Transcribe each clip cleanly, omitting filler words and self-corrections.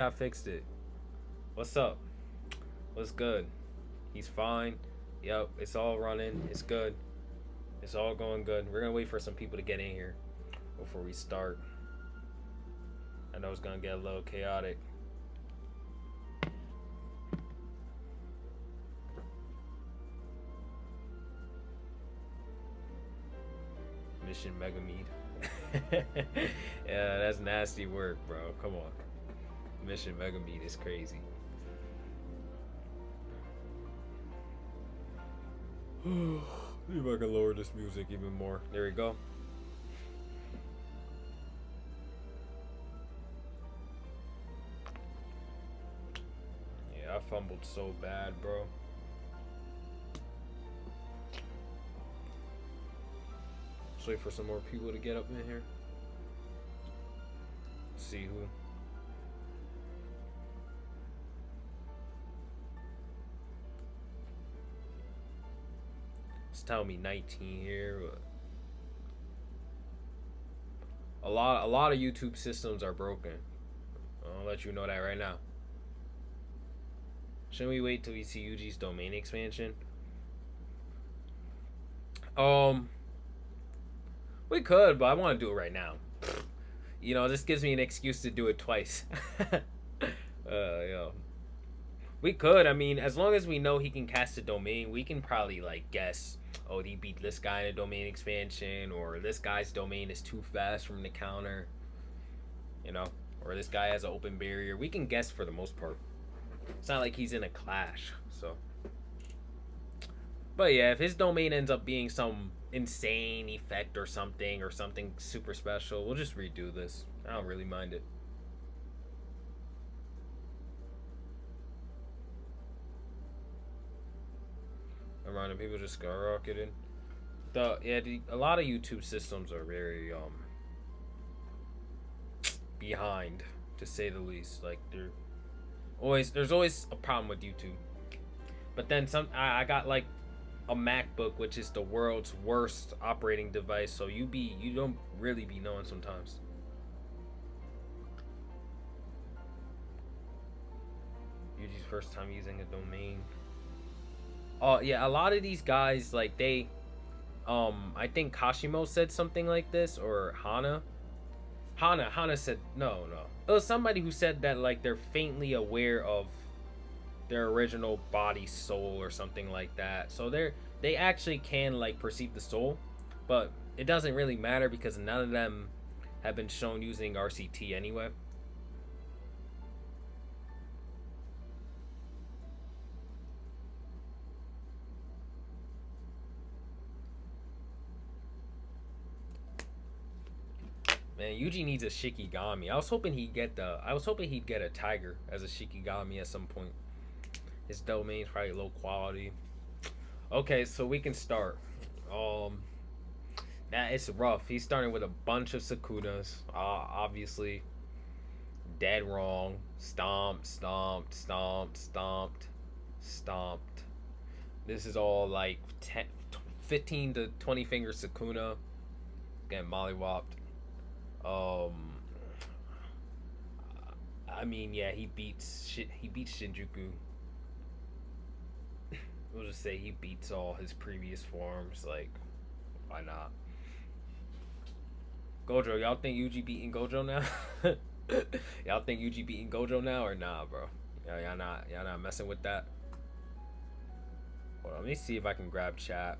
I fixed it. What's up? What's good? He's fine. Yep, it's all running. It's good. It's all going good. We're gonna wait for some people to get in here before we start. I know it's gonna get a little chaotic. Mission Megamead. Yeah, that's nasty work, bro. Come on. Mission Megamead is crazy. See if I can lower this music even more. There we go. Yeah, I fumbled so bad, bro. Let's wait for some more people to get up in here. See who. It's telling me 19 here. But a lot of YouTube systems are broken. I'll let you know that right now. Shouldn't we wait till we see Yuji's domain expansion? Um, we could, but I want to do it right now. You know, this gives me an excuse to do it twice. Yo. We could. I mean, as long as we know he can cast a domain, we can probably like guess. Oh, he beat this guy in a domain expansion, or this guy's domain is too fast from the counter. You know, or this guy has an open barrier. We can guess for the most part. It's not like he's in a clash, so. But yeah, if his domain ends up being some insane effect or something super special, we'll just redo this. I don't really mind it. Around people just skyrocketing. A lot of YouTube systems are very behind, to say the least. Like there's always a problem with YouTube. But then I got like a MacBook, which is the world's worst operating device, so you don't really be knowing sometimes. Yuji's first time using a domain. Oh yeah, a lot of these guys like they I think Kashimo said something like this, or Hana said no. It was somebody who said that like they're faintly aware of their original body soul or something like that. So they actually can like perceive the soul, but it doesn't really matter because none of them have been shown using RCT anyway. Man, Yuji needs a Shikigami. I was hoping he'd get a tiger as a Shikigami at some point. His domain's probably low quality. Okay, so we can start. It's rough. He's starting with a bunch of Sukunas. Obviously, dead wrong. Stomped, stomped, stomped, stomped, stomped. This is all like 15 to 20 finger Sukuna. Getting mollywopped. Um, I mean, yeah, he beats Shinjuku. We'll just say he beats all his previous forms. Like, why not? Gojo, y'all think Yuji beating Gojo now? Y'all think Yuji beating Gojo now or nah, bro? Y'all not messing with that. Hold on, let me see if I can grab chat.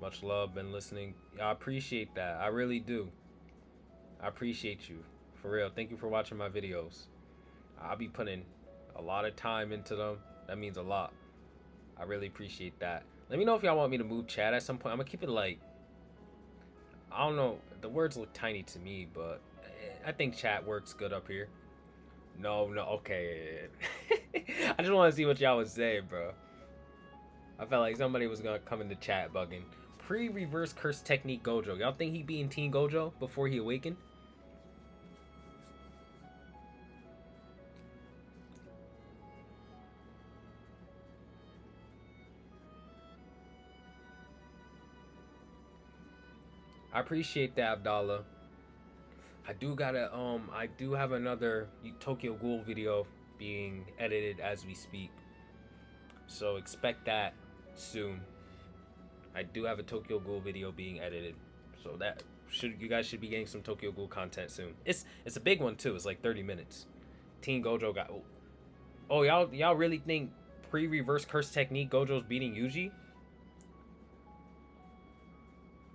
Much love, been listening. I appreciate that. I really do. I appreciate you. For real. Thank you for watching my videos. I'll be putting a lot of time into them. That means a lot. I really appreciate that. Let me know if y'all want me to move chat at some point. I'm gonna keep it like, I don't know. The words look tiny to me, but I think chat works good up here. No, okay. I just want to see what y'all would say, bro. I felt like somebody was gonna come in the chat bugging. Pre-reverse curse technique Gojo. Y'all think he beating Teen Gojo before he awakened? I appreciate that, Abdallah. I do have another Tokyo Ghoul video being edited as we speak. So expect that soon. I do have a Tokyo Ghoul video being edited. So that you guys should be getting some Tokyo Ghoul content soon. It's a big one too. It's like 30 minutes. Teen Gojo got Oh, y'all really think pre-reverse curse technique Gojo's beating Yuji?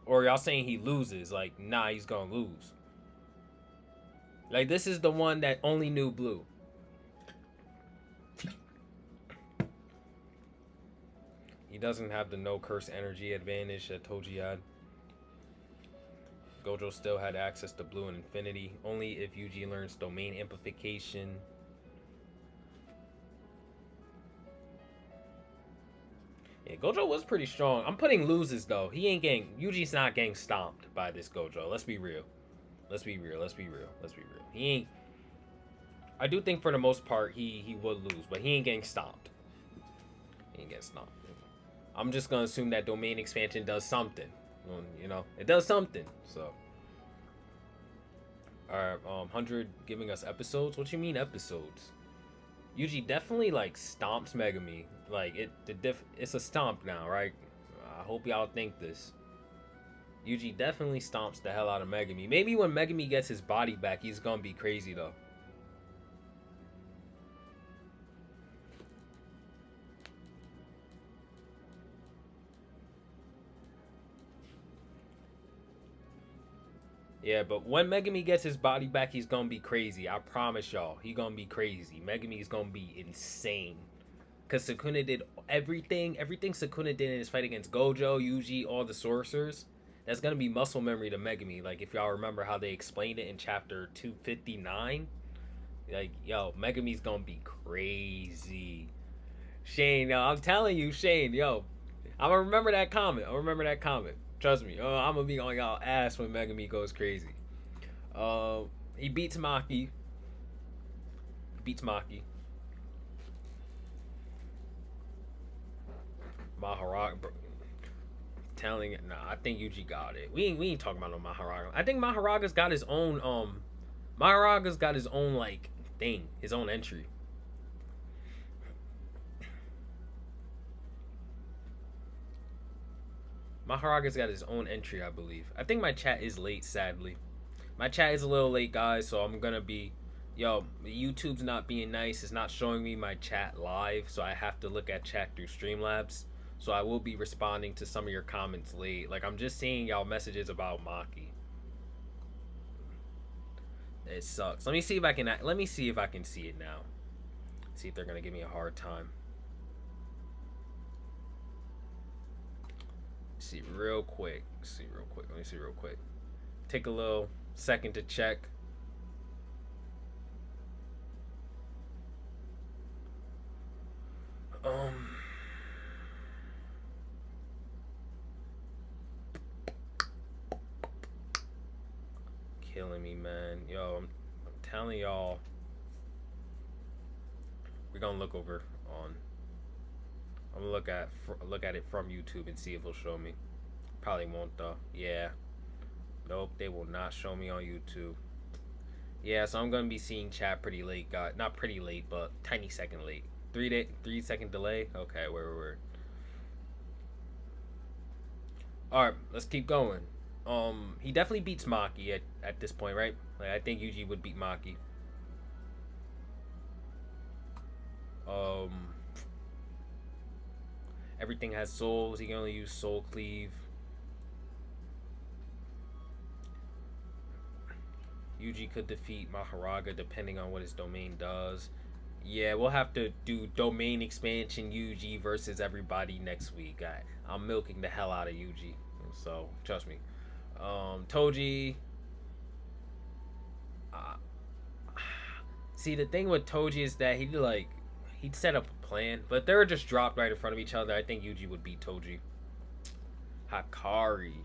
Or y'all saying he loses? Like, nah, he's gonna lose. Like, this is the one that only knew blue. He doesn't have the no curse energy advantage that Toji had. Gojo still had access to blue and infinity, only if Yuji learns domain amplification. Yeah, Gojo was pretty strong. I'm putting loses though. Yuji's not getting stomped by this Gojo. Let's be real. He ain't. I do think for the most part he would lose, but he ain't getting stomped. I'm just gonna assume that domain expansion does something. You know, it does something. So, alright, 100 giving us episodes. What you mean episodes? Yuji definitely like stomps Megami. Like it's a stomp now, right? I hope y'all think this. Yuji definitely stomps the hell out of Megami. Maybe when Megami gets his body back, he's gonna be crazy though. Yeah, but when Megami gets his body back, he's gonna be crazy. I promise y'all, he gonna be crazy. Megami is gonna be insane. Cause Sukuna did everything Sukuna did in his fight against Gojo, Yuji, all the sorcerers. That's gonna be muscle memory to Megami. Like if y'all remember how they explained it in chapter 259. Like, yo, Megami's gonna be crazy. Shane, yo, I'm telling you, Shane, yo. I'ma remember that comment. Trust me. I'm gonna be on y'all ass when Megami goes crazy. He beats Maki. Maharaga, bro. Telling it, nah. I think Yuji got it. We ain't talking about no Maharaga. I think Maharaga's got his own like thing, his own entry. Maharaga's got his own entry, I believe. I think my chat is late, sadly. My chat is a little late, guys, so I'm gonna be... Yo, YouTube's not being nice. It's not showing me my chat live, so I have to look at chat through Streamlabs. So I will be responding to some of your comments late. Like, I'm just seeing y'all messages about Maki. It sucks. Let me see if I can see it now. See if they're gonna give me a hard time. See real quick. Let me see real quick. Take a little second to check. Killing me, man. Yo, I'm telling y'all. We're gonna look over on. I'm gonna look at it from YouTube and see if it'll show me. Probably won't though. Yeah. Nope, they will not show me on YouTube. Yeah, so I'm gonna be seeing chat pretty late, guys. Not pretty late, but tiny second late. 3 second delay. Okay, we're. All right, let's keep going. He definitely beats Maki at this point, right? Like I think Yuji would beat Maki. Everything has souls. He can only use Soul Cleave. Yuji could defeat Maharaga depending on what his domain does. Yeah, we'll have to do domain expansion Yuji versus everybody next week. I'm milking the hell out of Yuji. So, trust me. Toji. See, the thing with Toji is that he'd set up a plan, but if they were just dropped right in front of each other, I think Yuji would beat Toji. Hakari.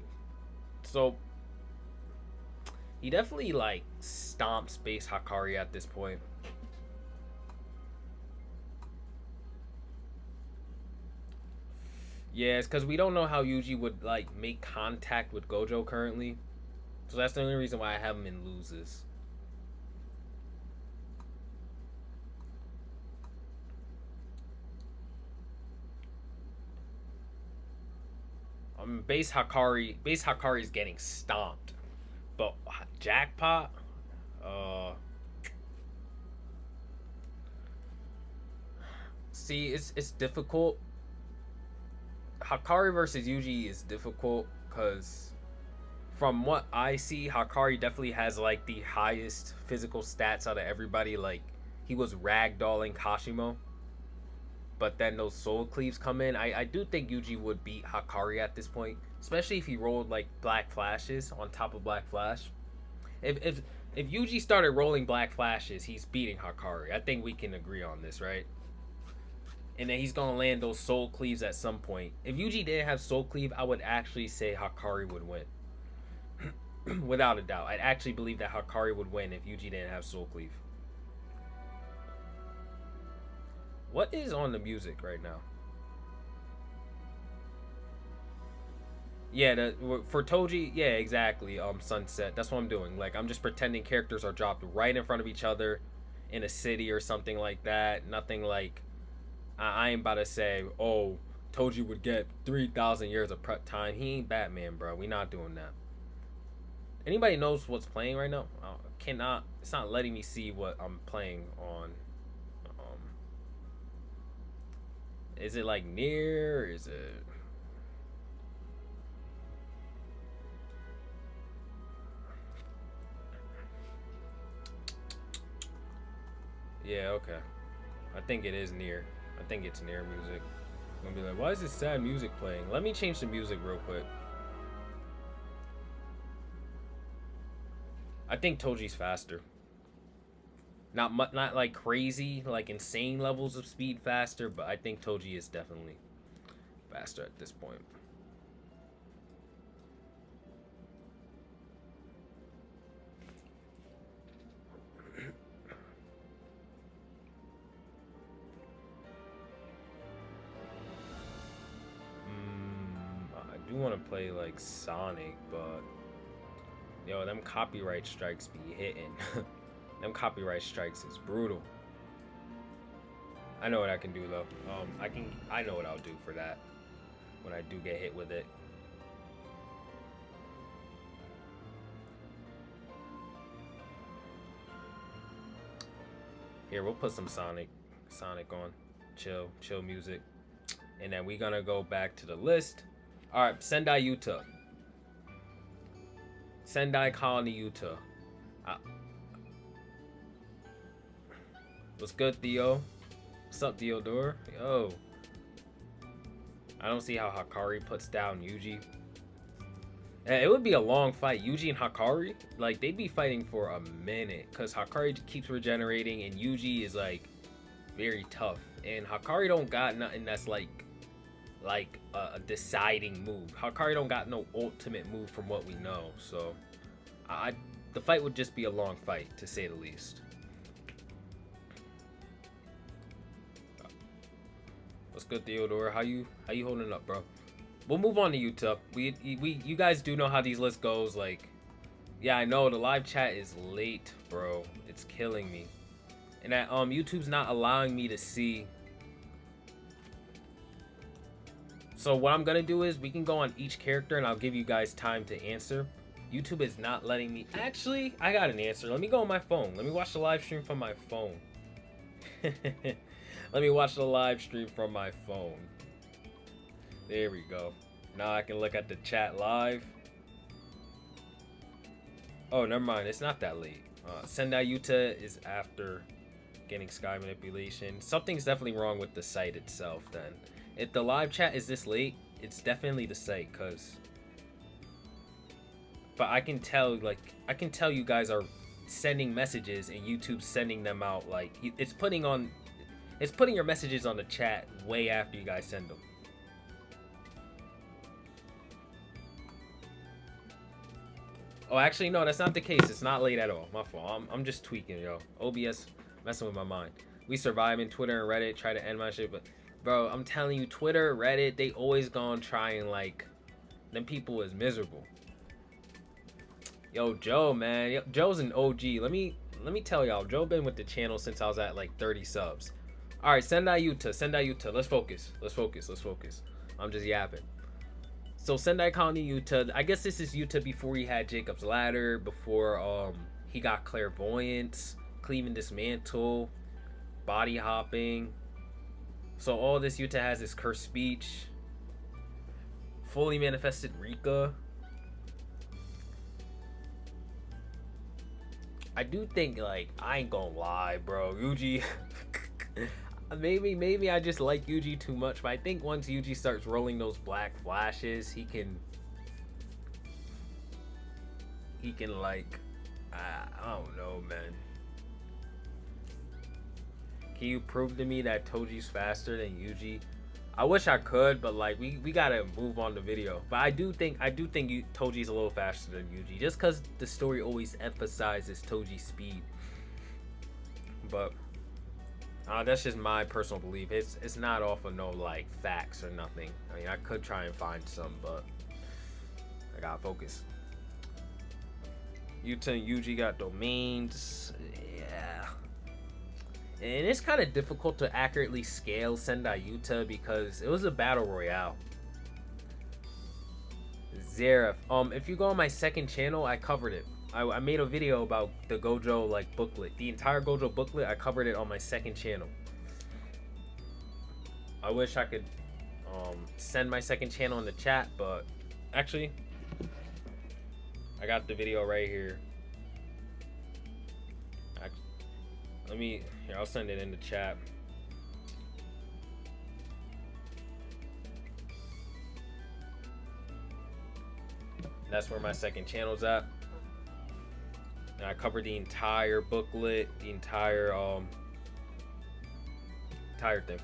So, he definitely, like, stomps base Hakari at this point. Yeah, it's because we don't know how Yuji would, like, make contact with Gojo currently. So that's the only reason why I have him in loses. Base Hakari is getting stomped, but jackpot. Uh, See, it's difficult. Hakari versus Yuji is difficult because from what I see, Hakari definitely has like the highest physical stats out of everybody. Like he was ragdolling Kashimo, but then those soul cleaves come in. I do think Yuji would beat Hakari at this point, especially if he rolled like Black Flashes on top of Black Flash. If Yuji started rolling Black Flashes, he's beating Hakari. I think we can agree on this, right? And then he's gonna land those soul cleaves at some point. If Yuji didn't have soul cleave, I would actually say Hakari would win. Without a doubt. I'd actually believe that Hakari would win if Yuji didn't have soul cleave. What is on the music right now? Yeah, for Toji, yeah, exactly. Sunset. That's what I'm doing. Like, I'm just pretending characters are dropped right in front of each other in a city or something like that. Nothing like, I ain't about to say, oh, Toji would get 3,000 years of prep time. He ain't Batman, bro. We not doing that. Anybody knows what's playing right now? Cannot. It's not letting me see what I'm playing on. Is it like near? Is it? Yeah, okay. I think it is near. I think it's near music. I'm gonna be like, why is this sad music playing? Let me change the music real quick. I think Toji's faster. Not like crazy, like insane levels of speed faster, but I think Toji is definitely faster at this point. I do want to play like Sonic, but yo, them copyright strikes be hitting. Them copyright strikes is brutal. I know what I can do though. I know what I'll do for that when I do get hit with it. Here, we'll put some Sonic on. Chill music. And then we're gonna go back to the list. Alright, Sendai Yuta. Sendai Colony Yuta. What's good, Theo? What's up, Theodore? Yo. I don't see how Hakari puts down Yuji. It would be a long fight. Yuji and Hakari, like, they'd be fighting for a minute. Because Hakari keeps regenerating and Yuji is, like, very tough. And Hakari don't got nothing that's, like a deciding move. Hakari don't got no ultimate move from what we know. So, the fight would just be a long fight, to say the least. What's good, Theodore? How you holding up, bro? We'll move on to Yuta. You guys do know how these lists goes. Like, yeah, I know the live chat is late, bro. It's killing me, and that YouTube's not allowing me to see. So what I'm gonna do is we can go on each character, and I'll give you guys time to answer. YouTube is not letting me. Actually, I got an answer. Let me go on my phone. Let me watch the live stream from my phone. Let me watch the live stream from my phone. There we go. Now I can look at the chat live. Oh, never mind. It's not that late. Sendai Yuta is after getting Sky Manipulation. Something's definitely wrong with the site itself then. If the live chat is this late, it's definitely the site, cause... But I can tell you guys are sending messages and YouTube's sending them out, like, it's putting your messages on the chat way after you guys send them. Oh, actually, no, that's not the case. It's not late at all. My fault. I'm just tweaking, yo. OBS messing with my mind. We survive in Twitter and Reddit, try to end my shit, but bro, I'm telling you, Twitter, Reddit, they always gonna try and, like, them people is miserable. Yo, Joe, man. Yo, Joe's an OG. Let me tell y'all, Joe been with the channel since I was at like 30 subs. All right, Sendai Yuta. Let's focus. I'm just yapping. So Sendai Colony Yuta, I guess this is Yuta before he had Jacob's Ladder, before he got clairvoyance, cleaving dismantle, body hopping. So all this Yuta has is cursed speech, fully manifested Rika. I do think, like, I ain't gonna lie, bro, Yuji maybe I just like Yuji too much, but I think once Yuji starts rolling those black flashes, he can like, I don't know, man. Can you prove to me that Toji's faster than Yuji? I wish I could, but like we gotta move on the video. But I do think Toji's a little faster than Yuji, just because the story always emphasizes Toji's speed. But that's just my personal belief. It's not off of no like facts or nothing. I mean, I could try and find some, but I gotta focus. Yuta and Yuji got domains. Yeah. And it's kind of difficult to accurately scale Sendai Yuta because it was a battle royale. Zeref. If you go on my second channel, I covered it. I made a video about the Gojo like booklet. The entire Gojo booklet, I covered it on my second channel. I wish I could send my second channel in the chat, but actually I got the video right here. I'll send it in the chat. That's where my second channel's at. And I covered the entire booklet, the entire thing.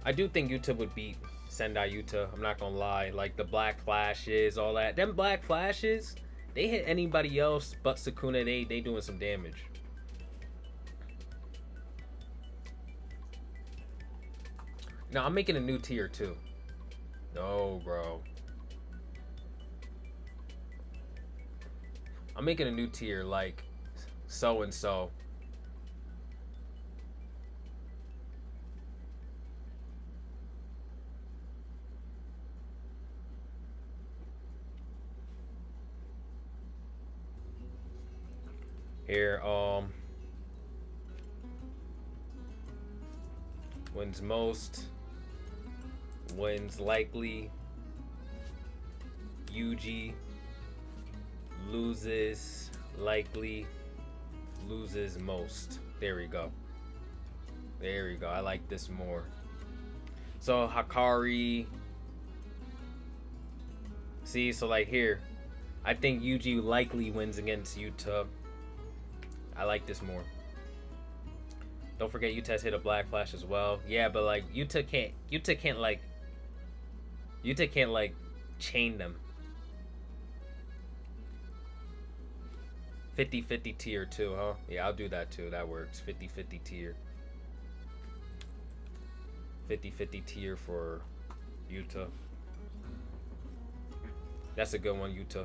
I do think Yuta would beat Sendai Yuta. I'm not gonna lie. Like the black flashes, all that. Them black flashes, they hit anybody else but Sukuna. They doing some damage. No, I'm making a new tier too. No, bro. I'm making a new tier like so and so. Here, wins most, wins likely, Yuji, loses likely, loses most. There we go. I like this more. So Hakari, see, so like here, I think Yuji likely wins against Yuta. I like this more. Don't forget Yuta's hit a black flash as well. Yeah, but like Yuta can't like chain them. 50-50 tier too, huh? Yeah, I'll do that too. That works. 50-50 tier. 50-50 tier for Yuta. That's a good one, Yuta.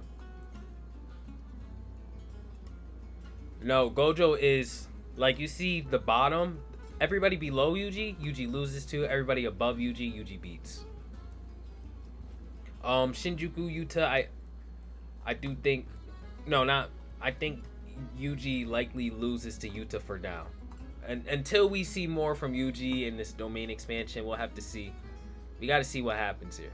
No, Gojo is like, you see the bottom, everybody below Yuji loses to. Everybody above Yuji beats. Shinjuku Yuta, I do think, I think Yuji likely loses to Yuta for now. And until we see more from Yuji in this domain expansion, we'll have to see. We got to see what happens here.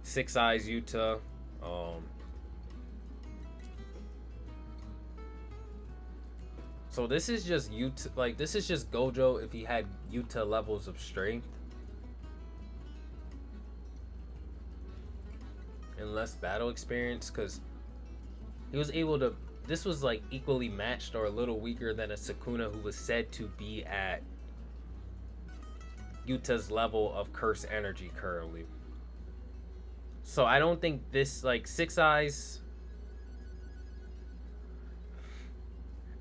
Six Eyes Yuta. So this is just Yuta, like this is just Gojo if he had Yuta levels of strength and less battle experience, because he was able to, this was like equally matched or a little weaker than a Sukuna who was said to be at Yuta's level of curse energy currently. So I don't think this, like, Six Eyes,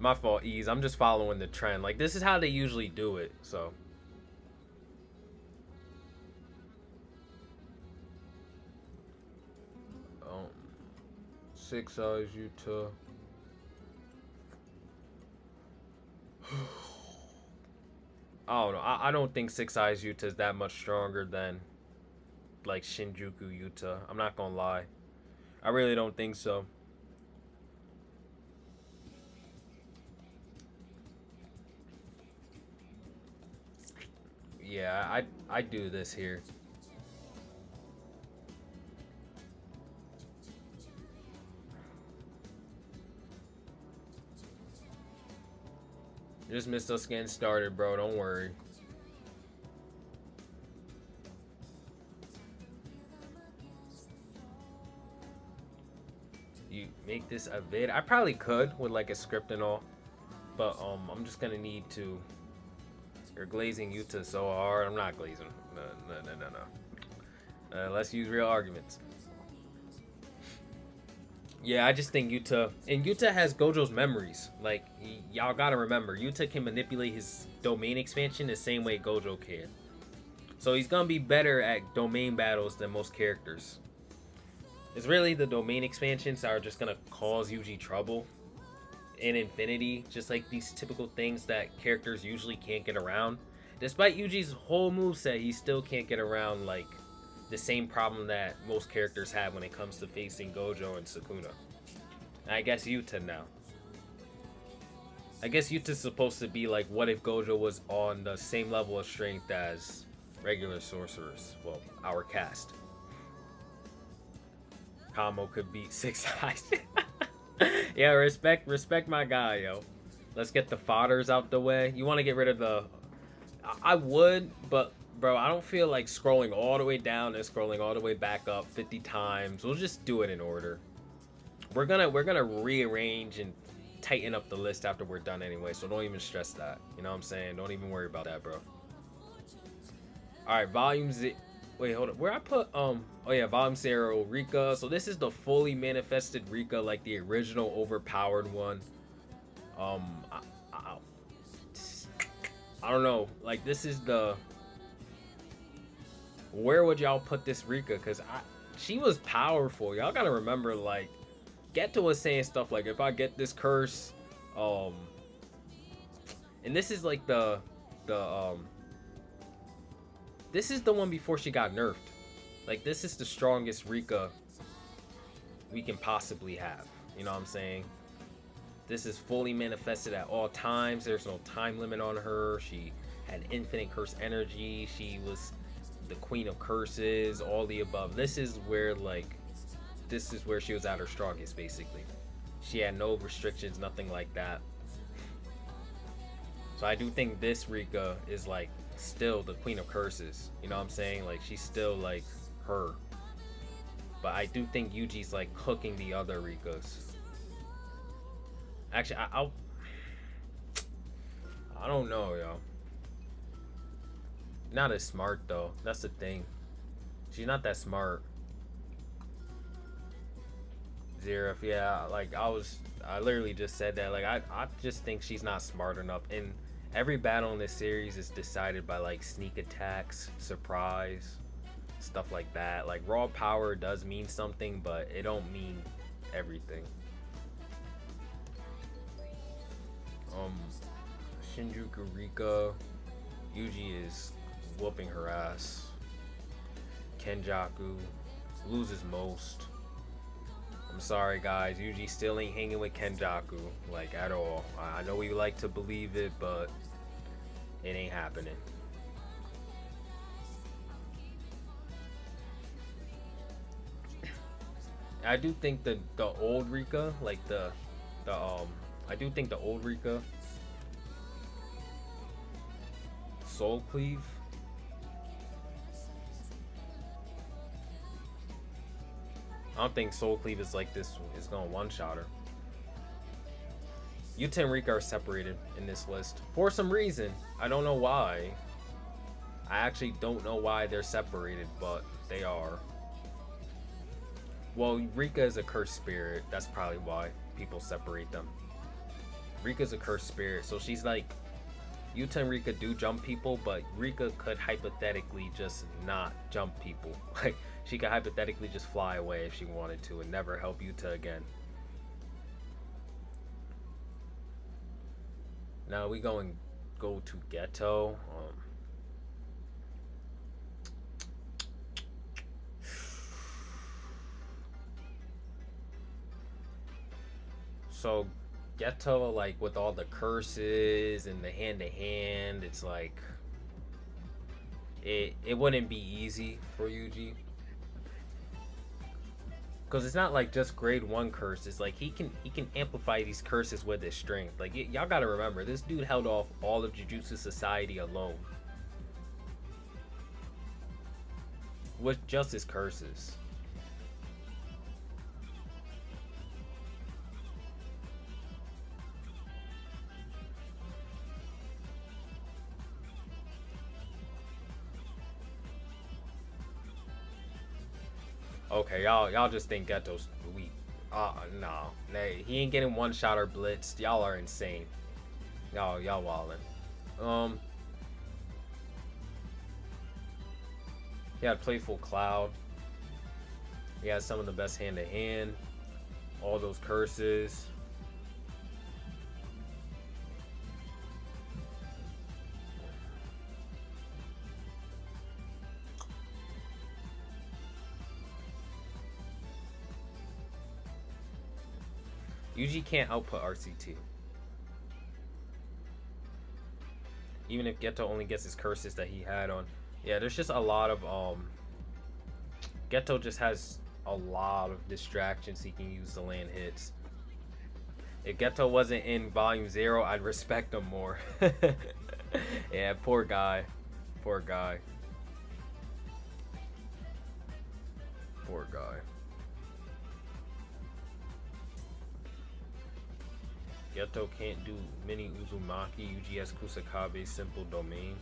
My fault, Ease. I'm just following the trend. Like, this is how they usually do it, so. Um, Six Eyes Utah. I don't know. I don't think Six Eyes Utah is that much stronger than, like, Shinjuku Utah. I'm not gonna lie. I really don't think so. Yeah, I do this here. Just missed us getting started, bro. Don't worry. You make this a vid? I probably could with like a script and all, but I'm just gonna need to. You're glazing Yuta so hard. I'm not glazing. No. Let's use real arguments. Yeah, I just think Yuta, and Yuta has Gojo's memories. Like, y'all gotta remember, Yuta can manipulate his domain expansion the same way Gojo can. So he's gonna be better at domain battles than most characters. It's really the domain expansions that are just gonna cause Yuji trouble in Infinity. Just like these typical things that characters usually can't get around. Despite Yuji's whole moveset, he still can't get around like the same problem that most characters have when it comes to facing Gojo and Sukuna. And I guess Yuta now. I guess Yuta's supposed to be like, what if Gojo was on the same level of strength as regular sorcerers? Well, our cast. Kamo could beat Six Eyes. Yeah, respect my guy, yo. Let's get the fodders out the way. You want to get rid of the... I would, but bro, I don't feel like scrolling all the way down and scrolling all the way back up 50 times. We'll just do it in order. We're gonna rearrange and tighten up the list after we're done anyway, so don't even stress that. You know what I'm saying? Don't even worry about that, bro. Alright, volume Z. Wait, hold up. Where I put oh yeah, volume 0 Rika. So this is the fully manifested Rika, like the original overpowered one. I don't know. Like, this is the... Where would y'all put this Rika? Because she was powerful. Y'all gotta remember, like, Geto was saying stuff like, if I get this curse, and this is like this is the one before she got nerfed. Like, this is the strongest Rika we can possibly have. You know what I'm saying? This is fully manifested at all times. There's no time limit on her. She had infinite curse energy. She was the queen of curses, all the above. This is where, like, this is where she was at her strongest, basically. She had no restrictions, nothing like that. So I do think this Rika is, like, still the queen of curses. You know what I'm saying? Like, she's still, like, her. But I do think Yuji's, like, cooking the other Rikas. Actually, I don't know, yo. Not as smart, though. That's the thing. She's not that smart. Zero, yeah, like, I literally just said that. Like, I just think she's not smart enough. And every battle in this series is decided by, like, sneak attacks, surprise, stuff like that. Like, raw power does mean something, but it don't mean everything. Shinjuku Rika. Yuji is whooping her ass. Kenjaku loses most. I'm sorry, guys. Yuji still ain't hanging with Kenjaku, like, at all. I know we like to believe it, but it ain't happening. I do think the old Rika, like I do think the old Rika, Soul Cleave, I don't think Soul Cleave is like this. Is gonna one-shot her. Yuta and Rika are separated in this list for some reason. I don't know why. I actually don't know why they're separated, but they are. Well, Rika is a cursed spirit. That's probably why people separate them. Rika's a cursed spirit, so she's like, Yuta and Rika do jump people, but Rika could hypothetically just not jump people. Like, she could hypothetically just fly away if she wanted to and never help Yuta again. Now we go to Ghetto. So Ghetto, like with all the curses and the hand to hand, it's like it wouldn't be easy for Yuji. Cause it's not like just grade 1 curses. Like he can amplify these curses with his strength. Like y'all gotta remember, this dude held off all of Jujutsu Society alone with just his curses. Okay, y'all just think Ghetto's weak. No, nay, he ain't getting one shot or blitzed. Y'all are insane. Y'all wildin'. He had Playful Cloud. He has some of the best hand to hand. All those curses. Yuji can't output RCT. Even if Ghetto only gets his curses that he had on. Yeah, there's just a lot of Ghetto just has a lot of distractions he can use to land hits. If Ghetto wasn't in volume 0, I'd respect him more. Yeah, poor guy. Poor guy. Poor guy. Ghetto can't do mini Uzumaki. Yuji has Kusakabe's simple domain.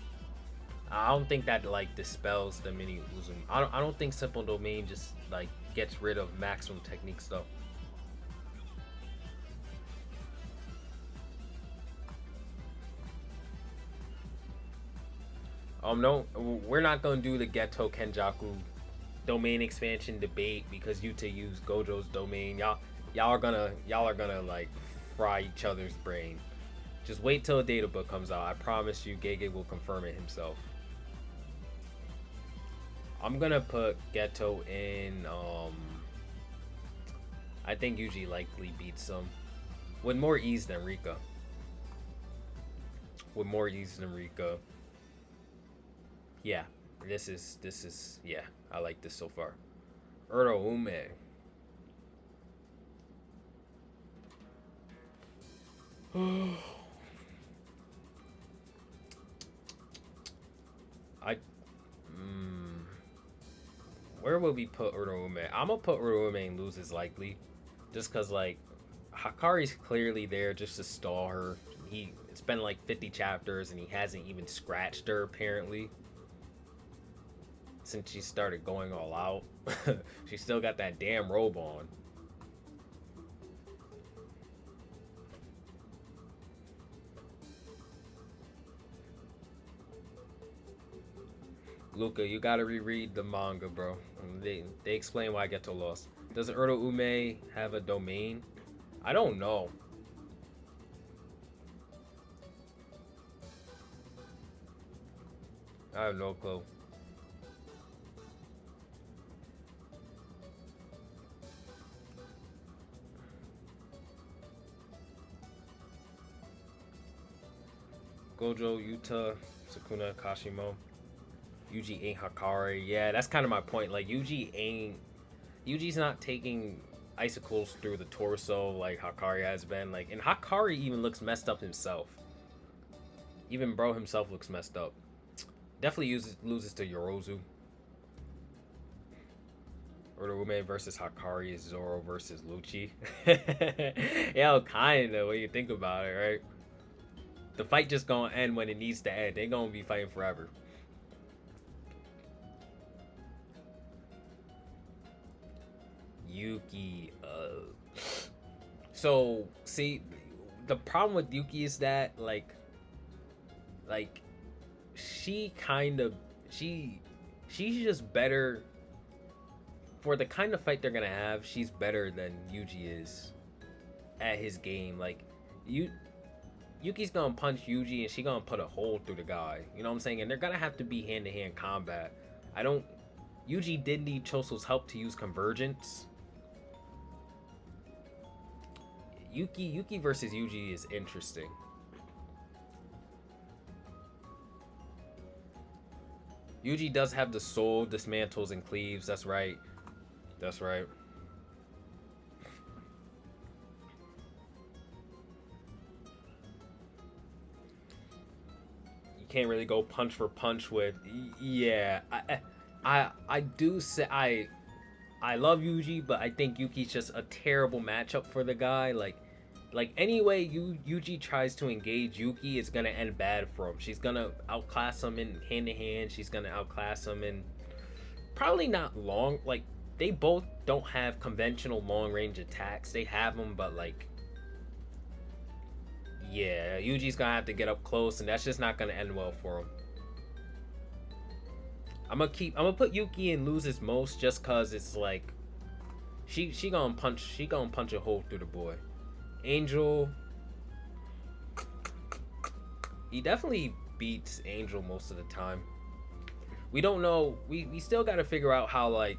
I don't think that like dispels the mini Uzum. I don't think simple domain just like gets rid of maximum technique stuff. No, we're not gonna do the Ghetto Kenjaku domain expansion debate because Yuta used Gojo's domain. Y'all are gonna like fry each other's brain. Just wait till a data book comes out. I promise you, Gege will confirm it himself. I'm gonna put Ghetto in. I think Yuji likely beats him with more ease than Rika. With more ease than Rika. Yeah, this is yeah. I like this so far. Ume. Where would we put Urume? I'm gonna put Urume in loses likely, just cause like Hakari's clearly there just to stall her. It's been like 50 chapters and he hasn't even scratched her apparently since she started going all out. She still got that damn robe on. Luca, you gotta reread the manga, bro. They explain why Ghetto lost. Does Ume have a domain? I don't know. I have no clue. Gojo, Yuta, Sukuna, Kashimo. Yuji ain't Hakari. Yeah, that's kind of my point. Like, Yuji's not taking icicles through the torso like Hakari has been. Like, and Hakari even looks messed up himself. Even bro himself looks messed up. Definitely loses to Yorozu. Urume versus Hakari is Zoro versus Lucci. Yeah, kinda when you think about it, right? The fight just gonna end when it needs to end. They gonna be fighting forever. Yuki. So see, the problem with Yuki is that like she kind of she's just better for the kind of fight they're gonna have. She's better than Yuji is at his game. Like Yuki's gonna punch Yuji and she gonna put a hole through the guy. You know what I'm saying? And they're gonna have to be hand-to-hand combat. I don't Yuji did need Choso's help to use convergence. Yuki versus Yuji is interesting. Yuji does have the soul, dismantles, and cleaves. That's right. That's right. You can't really go punch for punch with. Yeah, I do say I love Yuji, but I think Yuki's just a terrible matchup for the guy. Like anyway, Yuji tries to engage Yuki, it's gonna end bad for him. She's gonna outclass him in hand to hand. She's gonna outclass him in probably not long. Like they both don't have conventional long range attacks. They have them, but like yeah, Yuji's gonna have to get up close, and that's just not gonna end well for him. I'm gonna put Yuki in loses most just cause it's like she gonna punch a hole through the boy. Angel, he definitely beats Angel most of the time. We don't know. We still got to figure out how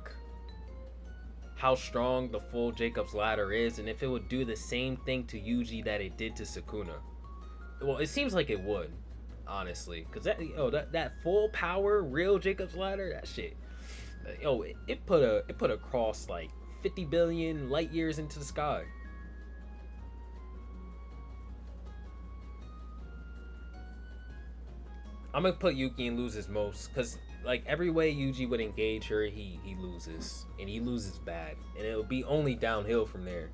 strong the full Jacob's ladder is, and if it would do the same thing to Yuji that it did to Sukuna. Well, it seems like it would, honestly, because that full power real Jacob's ladder, that shit, it put a cross like 50 billion light years into the sky. I'm gonna put Yuki in loses most, because like every way Yuji would engage her, he loses, and he loses bad, and it'll be only downhill from there.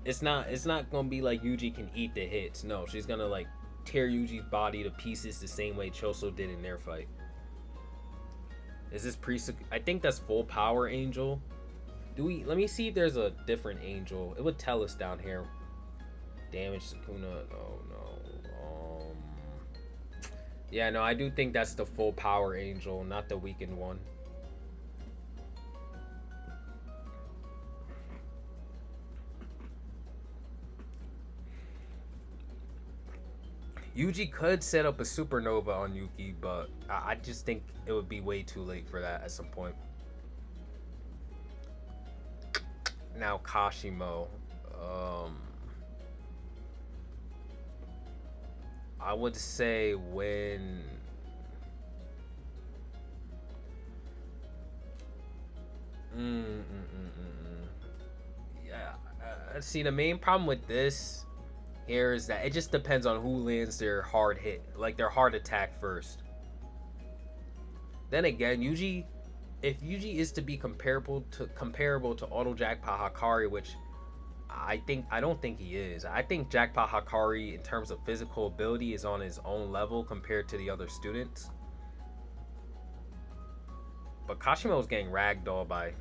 It's not gonna be like Yuji can eat the hits. No, she's gonna like tear Yuji's body to pieces the same way Choso did in their fight. Is this I think that's full power Angel. Let me see if there's a different Angel. It would tell us down here. Damage Sukuna. Oh no. Yeah, no, I do think that's the full power Angel, not the weakened one. Yuji could set up a supernova on Yuki, but I just think it would be way too late for that at some point. Now Kashimo. I would say when yeah, see, the main problem with this here is that it just depends on who lands their hard hit, like their hard attack first. Then again, if Yuji is to be comparable to Auto Jackpot Hakari, which I don't think he is. I think Jackpot Hakari, in terms of physical ability, is on his own level compared to the other students. But Kashimo's getting ragdolled by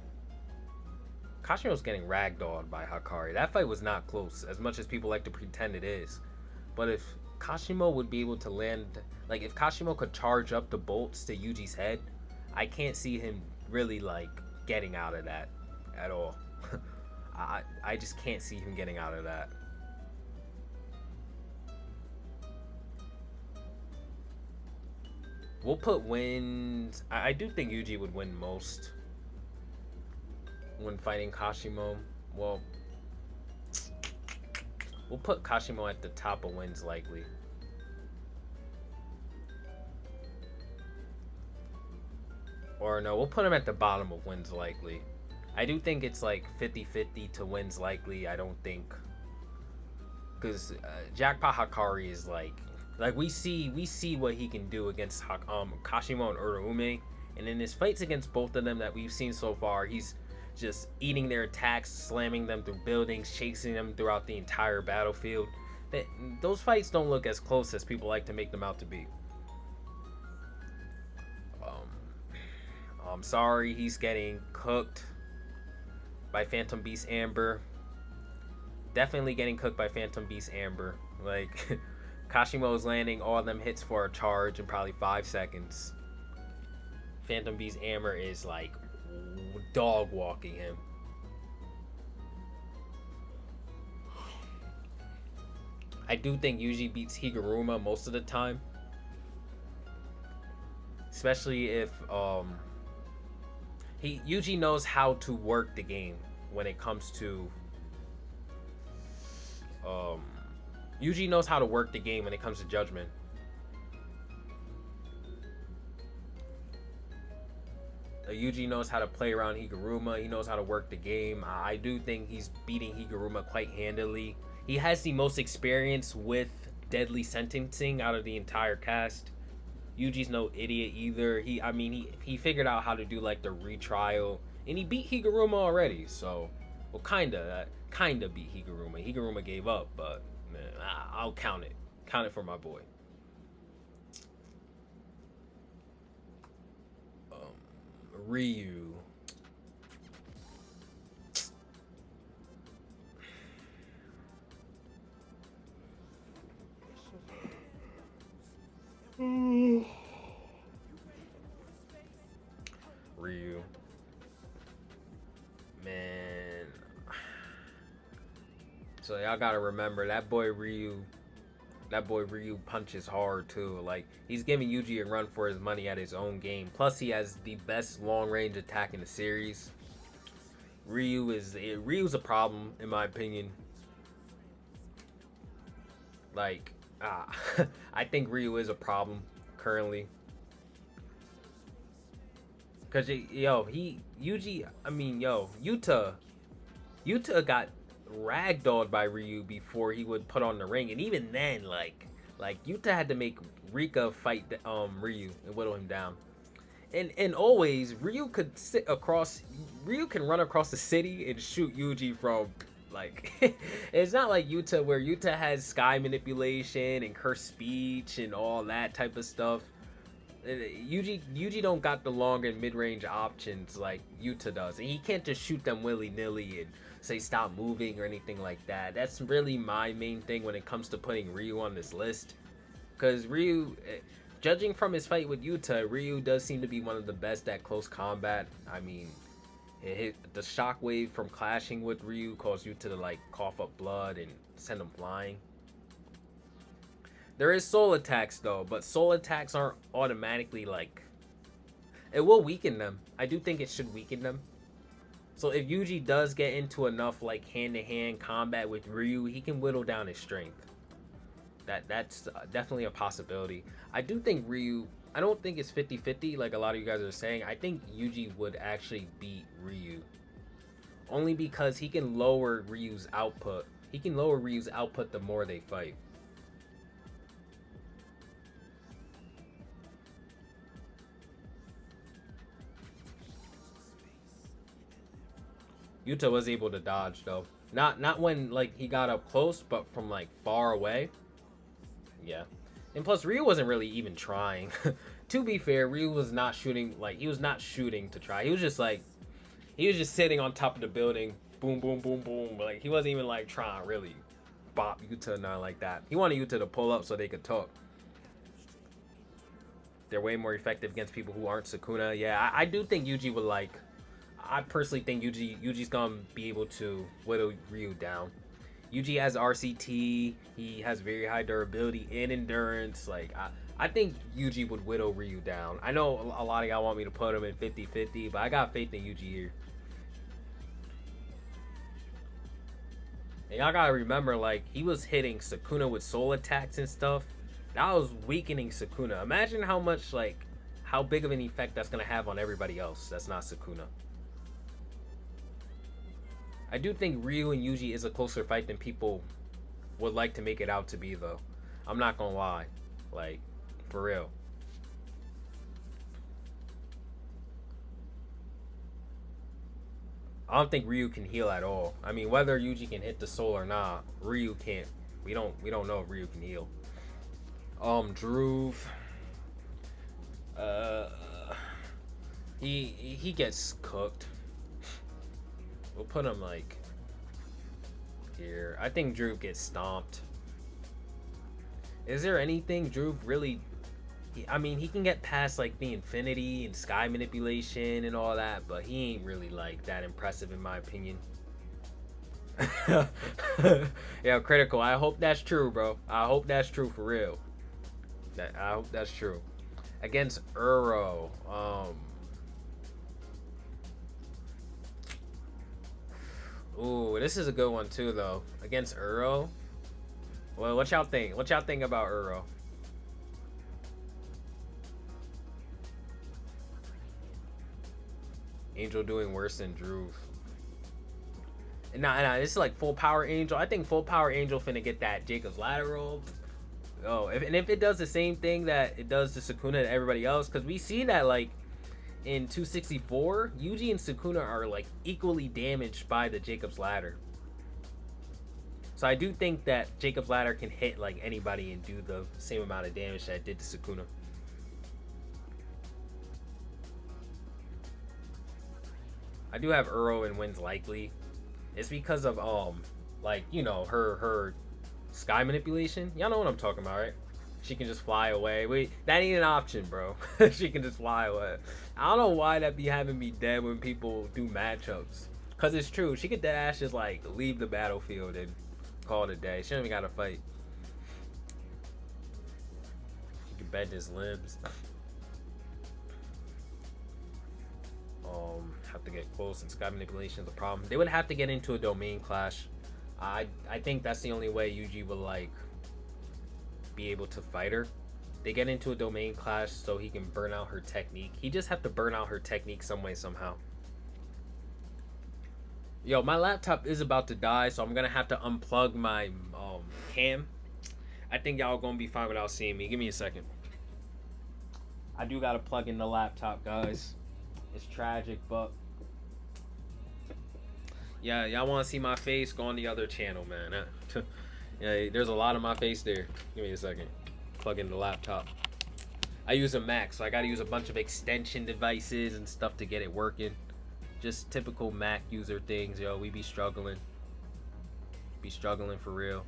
Hakari. That fight was not close, as much as people like to pretend it is. But if Kashimo would be able to land, like if Kashimo could charge up the bolts to Yuji's head, I can't see him really like getting out of that at all. I just can't see him getting out of that. We'll put wins. I do think Yuji would win most when fighting Kashimo. Well, we'll put Kashimo at the top of wins likely. Or no, we'll put him at the bottom of wins likely. I do think it's like 50-50 to wins likely. I don't think, because Jackpot Hakari is like we see what he can do against Kashimo and Uraume, and in his fights against both of them that we've seen so far, he's just eating their attacks, slamming them through buildings, chasing them throughout the entire battlefield. Those fights don't look as close as people like to make them out to be. I'm sorry, he's getting cooked by Phantom Beast Amber. Definitely getting cooked by Phantom Beast Amber. Like, Kashimo's landing all them hits for a charge in probably 5 seconds. Phantom Beast Amber is like dog walking him. I do think Yuji beats Higuruma most of the time. Especially if Yuji knows how to work the game when it comes to Yuji knows how to work the game when it comes to judgment. Yuji knows how to play around Higuruma. He knows how to work the game. I do think he's beating Higuruma quite handily. He has the most experience with deadly sentencing out of the entire cast. Yuji's no idiot either. He figured out how to do like the retrial, and he beat Higuruma already. So, well, kinda beat Higuruma. Higuruma gave up, but man, I'll count it. Count it for my boy. Ryu. Ryu. Man. So y'all gotta remember that boy Ryu punches hard too. Like, he's giving Yuji a run for his money at his own game. Plus, he has the best long-range attack in the series. Ryu's a problem in my opinion. Like, I think Ryu is a problem currently. Cause Yuta got ragdolled by Ryu before he would put on the ring, and even then, like Yuta had to make Rika fight Ryu and whittle him down. And always Ryu can run across the city and shoot Yuji from, like, it's not like Yuta, where Yuta has sky manipulation and cursed speech and all that type of stuff. Yuji don't got the long and mid-range options like Yuta does, and he can't just shoot them willy-nilly and say stop moving or anything like that. That's really my main thing when it comes to putting Ryu on this list, because Ryu, judging from his fight with Yuta, Ryu does seem to be one of the best at close combat. I mean, the shockwave from clashing with Ryu caused Yuta to like cough up blood and send him flying. There is soul attacks though, but soul attacks aren't automatically like, it will weaken them. I do think it should weaken them. So if Yuji does get into enough like hand-to-hand combat with Ryu, he can whittle down his strength. That's definitely a possibility. I do think Ryu, I don't think it's 50-50 like a lot of you guys are saying. I think Yuji would actually beat Ryu. Only because he can lower Ryu's output. He can lower Ryu's output the more they fight. Yuta was able to dodge though. Not when like he got up close, but from like far away. Yeah. And plus Ryu wasn't really even trying. To be fair, Ryu was not shooting, like he was not shooting to try. He was just sitting on top of the building, boom boom boom boom. Like he wasn't even like trying to really bop Yuta, nothing like that. He wanted Yuta to pull up so they could talk. They're way more effective against people who aren't Sukuna. Yeah, I do think Yuji would like, I personally think Yuji's gonna be able to whittle Ryu down. Yuji has RCT, he has very high durability and endurance. Like, I think Yuji would whittle Ryu down. I know a lot of y'all want me to put him in 50-50, but I got faith in Yuji here. And y'all gotta remember, like, he was hitting Sukuna with soul attacks and stuff. That was weakening Sukuna. Imagine how much, like, how big of an effect that's gonna have on everybody else that's not Sukuna. I do think Ryu and Yuji is a closer fight than people would like to make it out to be, though. I'm not gonna lie. Like, for real. I don't think Ryu can heal at all. I mean, whether Yuji can hit the soul or not, Ryu can't. We don't know if Ryu can heal. Druve. He gets cooked. We'll put him like, tier. I think Drew gets stomped. Is there anything Drew really... I mean, he can get past like the infinity and sky manipulation and all that, but he ain't really like that impressive in my opinion. Yeah, critical. I hope that's true, bro. I hope that's true for real. I hope that's true. Against Uro, ooh, this is a good one too, though. Against Uro. Well, what y'all think? What y'all think about Uro? Angel doing worse than Drew. Nah, this is like full power Angel. I think full power Angel finna get that Jacob's ladder roll. Oh, if it does the same thing that it does to Sukuna and everybody else, because we see that like in 264, Yuji and Sukuna are like equally damaged by the Jacob's ladder. So I do think that Jacob's ladder can hit like anybody and do the same amount of damage that it did to Sukuna. I do have Uro and wins likely. It's because of like, you know, her sky manipulation. Y'all know what I'm talking about, right? She can just fly away. Wait, that ain't an option, bro. She can just fly away. I don't know why that be having me dead when people do matchups. Cause it's true. She could dead ass just like leave the battlefield and call it a day. She don't even gotta fight. She can bend his limbs. Have to get close, and sky manipulation is the problem. They would have to get into a domain clash. I think that's the only way Yuji will like be able to fight her. They get into a domain clash so he can burn out her technique. He just have to burn out her technique some way somehow. Yo, my laptop is about to die, so I'm gonna have to unplug my cam. I think y'all gonna be fine without seeing me. Give me a second. I do gotta plug in the laptop, guys. It's tragic, but yeah, y'all want to see my face? Go on the other channel, man. Yeah, there's a lot of my face there. Give me a second. Plug in the laptop. I use a Mac, so I gotta use a bunch of extension devices and stuff to get it working. Just typical Mac user things, yo. We be struggling. Be struggling for real.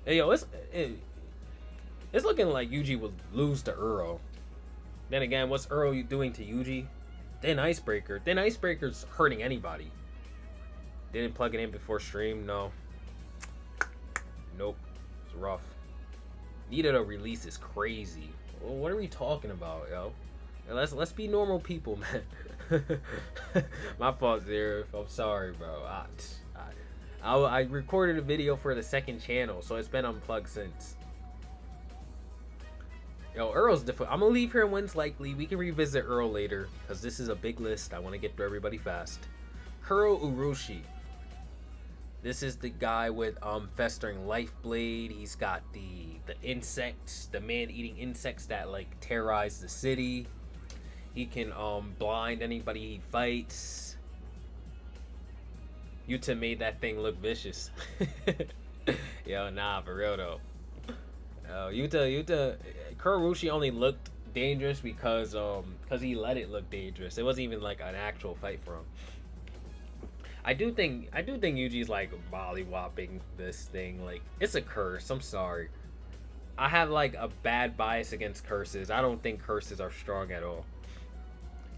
Hey, yo, it's looking like Yuji will lose to Uro. Then again, what's Uro doing to Yuji? Thin Icebreaker. Thin Icebreaker's hurting anybody. Didn't plug it in before stream, no. Nope. It's rough. Needed a release is crazy. Well, what are we talking about, yo? Let's be normal people, man. My fault, Zero. I'm sorry, bro. I recorded a video for the second channel, so it's been unplugged since. Yo, Earl's difficult. I'm gonna leave here and wins likely. We can revisit Earl later, because this is a big list. I want to get through everybody fast. Kuro Urushi. This is the guy with festering life blade. He's got the insects, the man-eating insects that like terrorize the city. He can blind anybody he fights. Yuta made that thing look vicious. Yo, nah, for real though. Yuta, Kurushi only looked dangerous because he let it look dangerous. It wasn't even like an actual fight for him. I do think Yuji's like mollywopping this thing. Like, it's a curse. I'm sorry. I have like a bad bias against curses. I don't think curses are strong at all.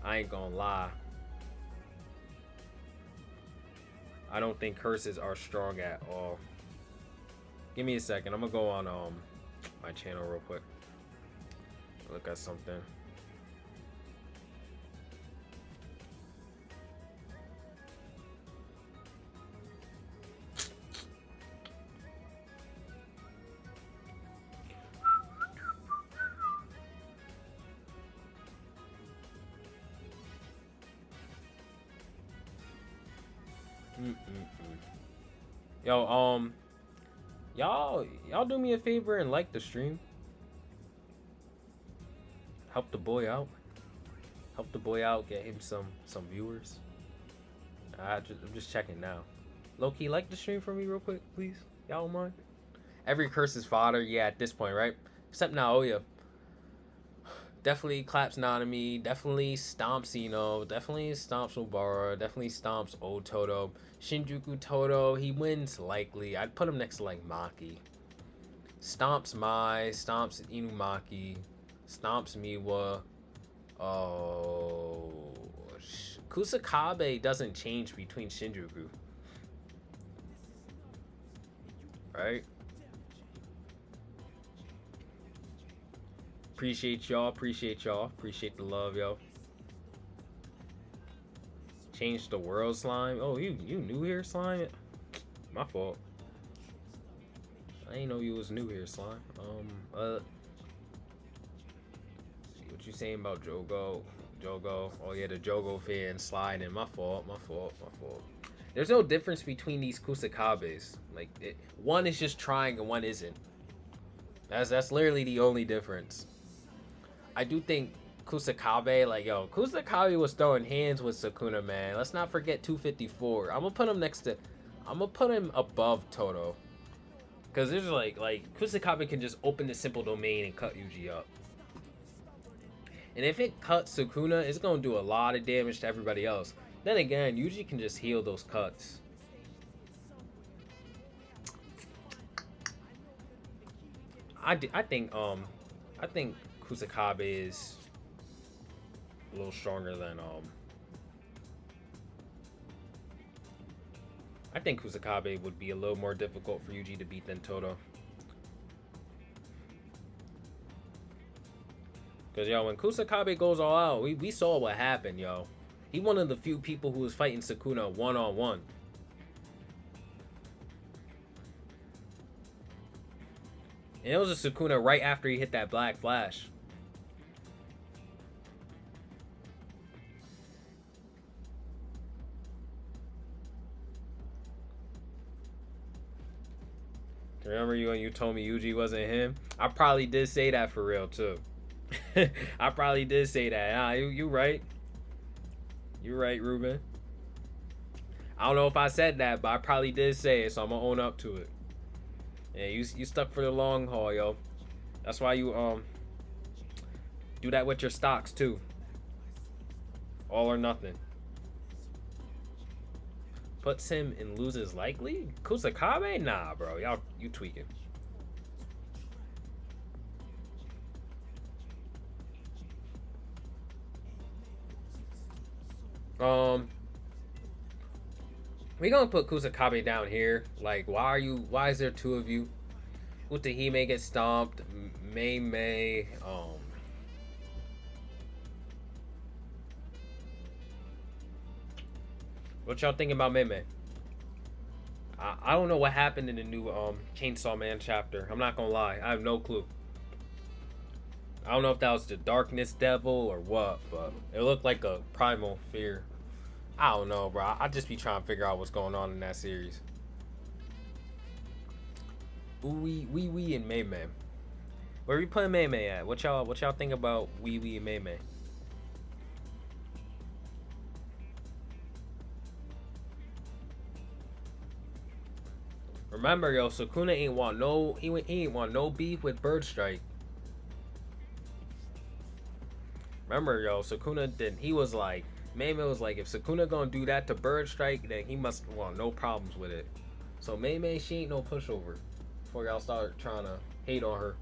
I ain't gonna lie. I don't think curses are strong at all. Give me a second. I'm gonna go on my channel real quick. Look at something. Yo, y'all do me a favor and like the stream. Help the boy out. Help the boy out. Get him some viewers. I'm just checking now. Low-key, like the stream for me real quick, please. Y'all don't mind? Every curse is fodder. Yeah, at this point, right? Except Naoya. Definitely claps Nanami. Definitely stomps Ino. Definitely stomps Obara. Definitely stomps Old Toto. Shinjuku Toto, he wins likely. I'd put him next to like Maki. Stomps Mai. Stomps Inumaki. Stomps Miwa. Oh. Kusakabe doesn't change between Shinjuku. Right? Appreciate y'all. Appreciate y'all. Appreciate the love, yo. Change the world, slime. Oh, you new here, slime? My fault. I ain't know you was new here, slime. See what you saying about Jogo? Jogo. Oh yeah, the Jogo fan sliding. My fault. My fault. My fault. There's no difference between these Kusakabes. Like one is just trying and one isn't. That's literally the only difference. I do think Kusakabe, like, yo, Kusakabe was throwing hands with Sukuna, man. Let's not forget 254. I'm gonna put him above Toto. Because there's like Kusakabe can just open the simple domain and cut Yuji up. And if it cuts Sukuna, it's gonna do a lot of damage to everybody else. Then again, Yuji can just heal those cuts. I think Kusakabe is a little stronger than I think Kusakabe would be a little more difficult for Yuji to beat than Toto. Cause yo, when Kusakabe goes all out, we saw what happened, yo. He one of the few people who was fighting Sukuna one-on-one. And it was a Sukuna right after he hit that black flash. Remember you when you told me Yuji wasn't him? I probably did say that for real too. I probably did say that. Ah, you right. You right, Ruben. I don't know if I said that, but I probably did say it, so I'm gonna own up to it. Yeah, you stuck for the long haul, yo. That's why you do that with your stocks too. All or nothing. Puts him and loses likely? Kusakabe? Nah, bro. Y'all, you tweaking. We gonna put Kusakabe down here. Like, why is there two of you? Utahime gets stomped. Mei. What y'all thinking about Mei? I don't know what happened in the new Chainsaw Man chapter. I'm not gonna lie. I have no clue. I don't know if that was the Darkness Devil or what, but it looked like a primal fear. I don't know, bro. I just be trying to figure out what's going on in that series. Wee and Mei. Where we putting Mei at? What y'all think about Wee and Mei? Remember, yo, Sukuna ain't want no beef with Bird Strike. Remember, yo, Sukuna didn't. He was like, Mei was like, if Sukuna gonna do that to Bird Strike, then he must want no problems with it. So Mei, she ain't no pushover. Before y'all start trying to hate on her.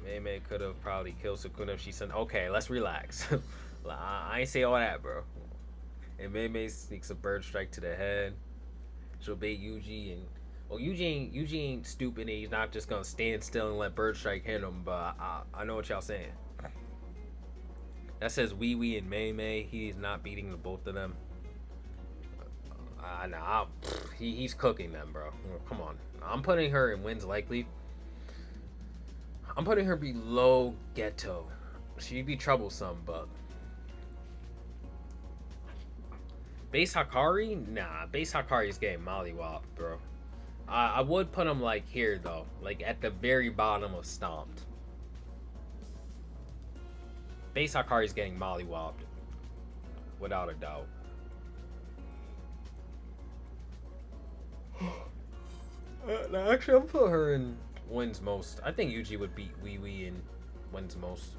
Mei could have probably killed Sukuna if she said, okay, let's relax. I ain't say all that, bro. And Mei sneaks a Bird Strike to the head. She'll bait Yuji, and well, Yuji ain't stupid, and he's not just gonna stand still and let Bird Strike hit him. But I know what y'all saying. That says Wee and Mei. He's not beating the both of them. Nah, he's cooking them, bro. Come on, I'm putting her in wins likely. I'm putting her below Geto. She'd be troublesome, but Base Hakari? Nah, Base Hakari's getting mollywopped, bro. I would put him like here though, like at the very bottom of Stomped. Base Hakari's getting mollywopped, without a doubt. Actually, I'll put her in wins most. I think Yuji would beat Wee and Wins most.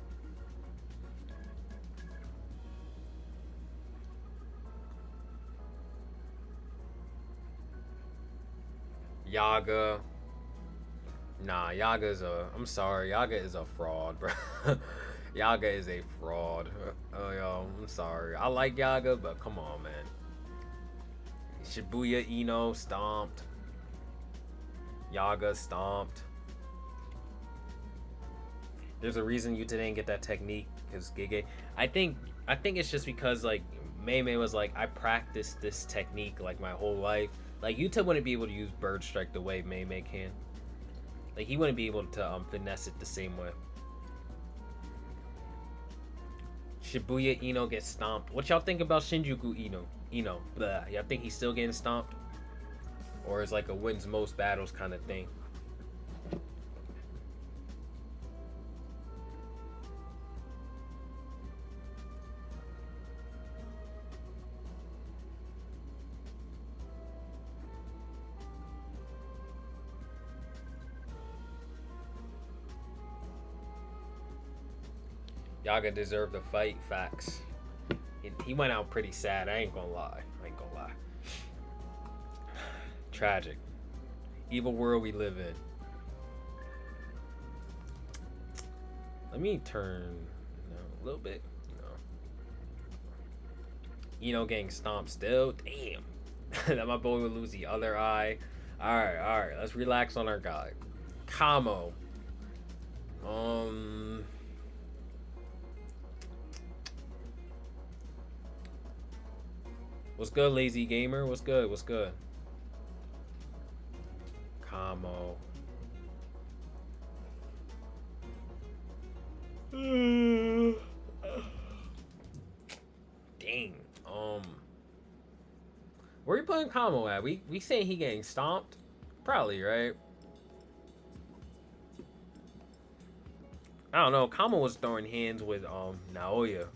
Yaga. Nah, Yaga is a. I'm sorry, Yaga is a fraud, bro. Yaga is a fraud. Oh, yo, I'm sorry. I like Yaga, but come on, man. Shibuya Ino stomped. Yaga stomped. There's a reason you didn't get that technique, because Gege. I think it's just because like Mei Mei was like, I practiced this technique like my whole life. Like Yuta wouldn't be able to use Bird Strike the way Mei Mei can. Like he wouldn't be able to finesse it the same way. Shibuya Ino gets stomped. What y'all think about Shinjuku Ino? Blah. Y'all think he's still getting stomped? Or is like a wins most battles kind of thing? Yaga deserved the fight. Facts. He went out pretty sad. I ain't gonna lie. Tragic. Evil world we live in. Let me turn a little bit. Ino getting stomped still. Damn. That my boy would lose the other eye. Alright. Let's relax on our guy. Kamo. What's good, lazy gamer? What's good? Kamo. Dang. Where you putting Kamo at? We saying he getting stomped? Probably, right? I don't know. Kamo was throwing hands with Naoya.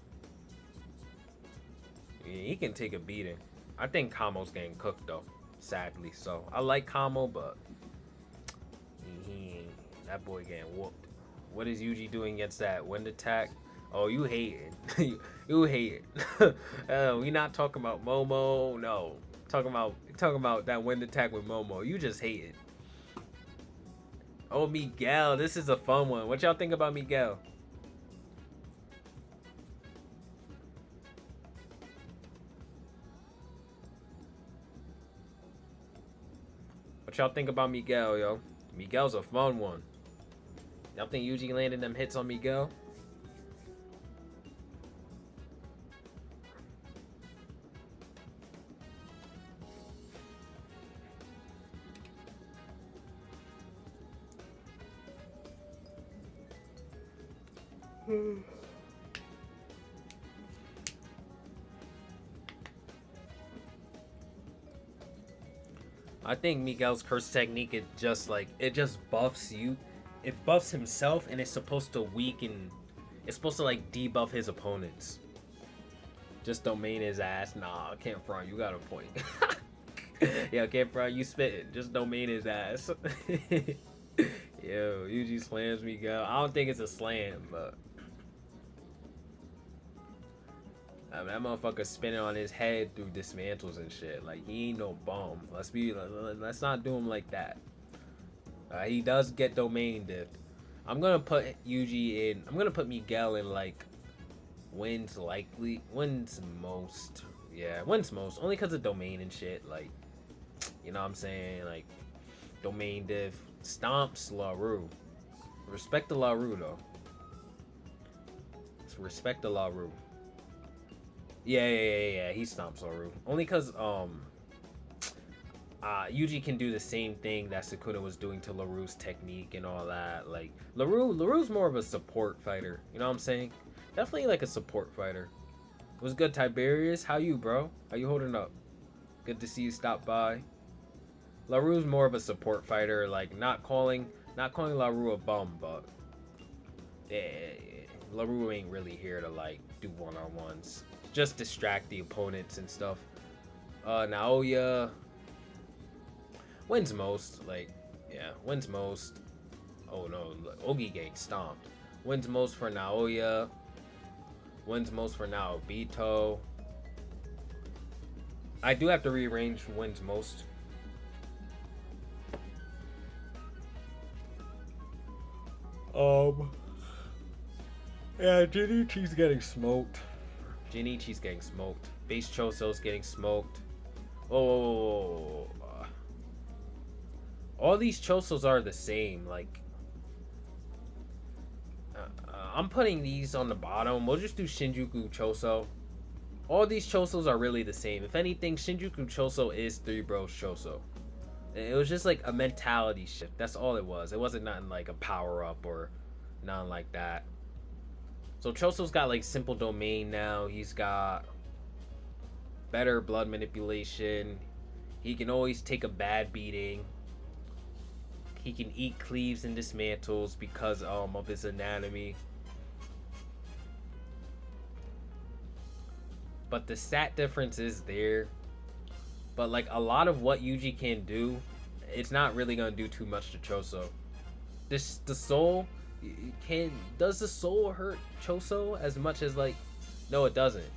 Yeah, he can take a beating. I think Kamo's getting cooked though, sadly. So I like Kamo, but that boy getting whooped. What is Yuji doing against that wind attack? Oh, you hating. you hating. We not talking about Momo. No, talking about that wind attack with Momo. You just hating. Oh, Miguel, this is a fun one. What y'all think about Miguel? What y'all think about Miguel, yo? Miguel's a fun one. Y'all think Yuji landed them hits on Miguel? I think Miguel's curse technique, it just buffs you. It buffs himself, and it's supposed to weaken. It's supposed to like debuff his opponents. Just domain his ass. Nah, I can't front. You got a point. Yeah, can't front. You spitting. Just domain his ass. Yo, Yuji slams Miguel. I don't think it's a slam, but I mean, that motherfucker spinning on his head through dismantles and shit. Like, he ain't no bum. Let's not do him like that. He does get domain dipped. I'm gonna put Yuji in. I'm gonna put Miguel in like wins likely, wins most. Yeah, wins most. Only because of domain and shit. Like, you know what I'm saying? Like, domain diff stomps LaRue. Respect the LaRue though. Respect the LaRue. Yeah. He stomps LaRue. Only because Yuji can do the same thing that Sukuna was doing to LaRue's technique and all that. Like LaRue's more of a support fighter. You know what I'm saying? Definitely like a support fighter. What's good, Tiberius? How you, bro? How you holding up? Good to see you stop by. LaRue's more of a support fighter. Like not calling LaRue a bum, but LaRue ain't really here to like do one-on-ones. Just distract the opponents and stuff. Naoya wins most. Like, yeah, wins most. Oh no, Ogi getting stomped. Wins most for Naoya. Wins most for Naobito. I do have to rearrange wins most. Yeah, Jinichi's getting smoked. Jinichi's getting smoked. Base Choso's getting smoked. Oh, all these Chosos are the same. Like, I'm putting these on the bottom. We'll just do Shinjuku Choso. All these Chosos are really the same. If anything, Shinjuku Choso is Three Bros Choso. It was just like a mentality shift. That's all it was. It wasn't nothing like a power up or nothing like that. So Choso's got like simple domain now. He's got better blood manipulation. He can always take a bad beating. He can eat cleaves and dismantles because of his anatomy. But the stat difference is there. But like a lot of what Yuji can do, it's not really gonna do too much to Choso. The soul does the soul hurt Choso as much as like, no, it doesn't.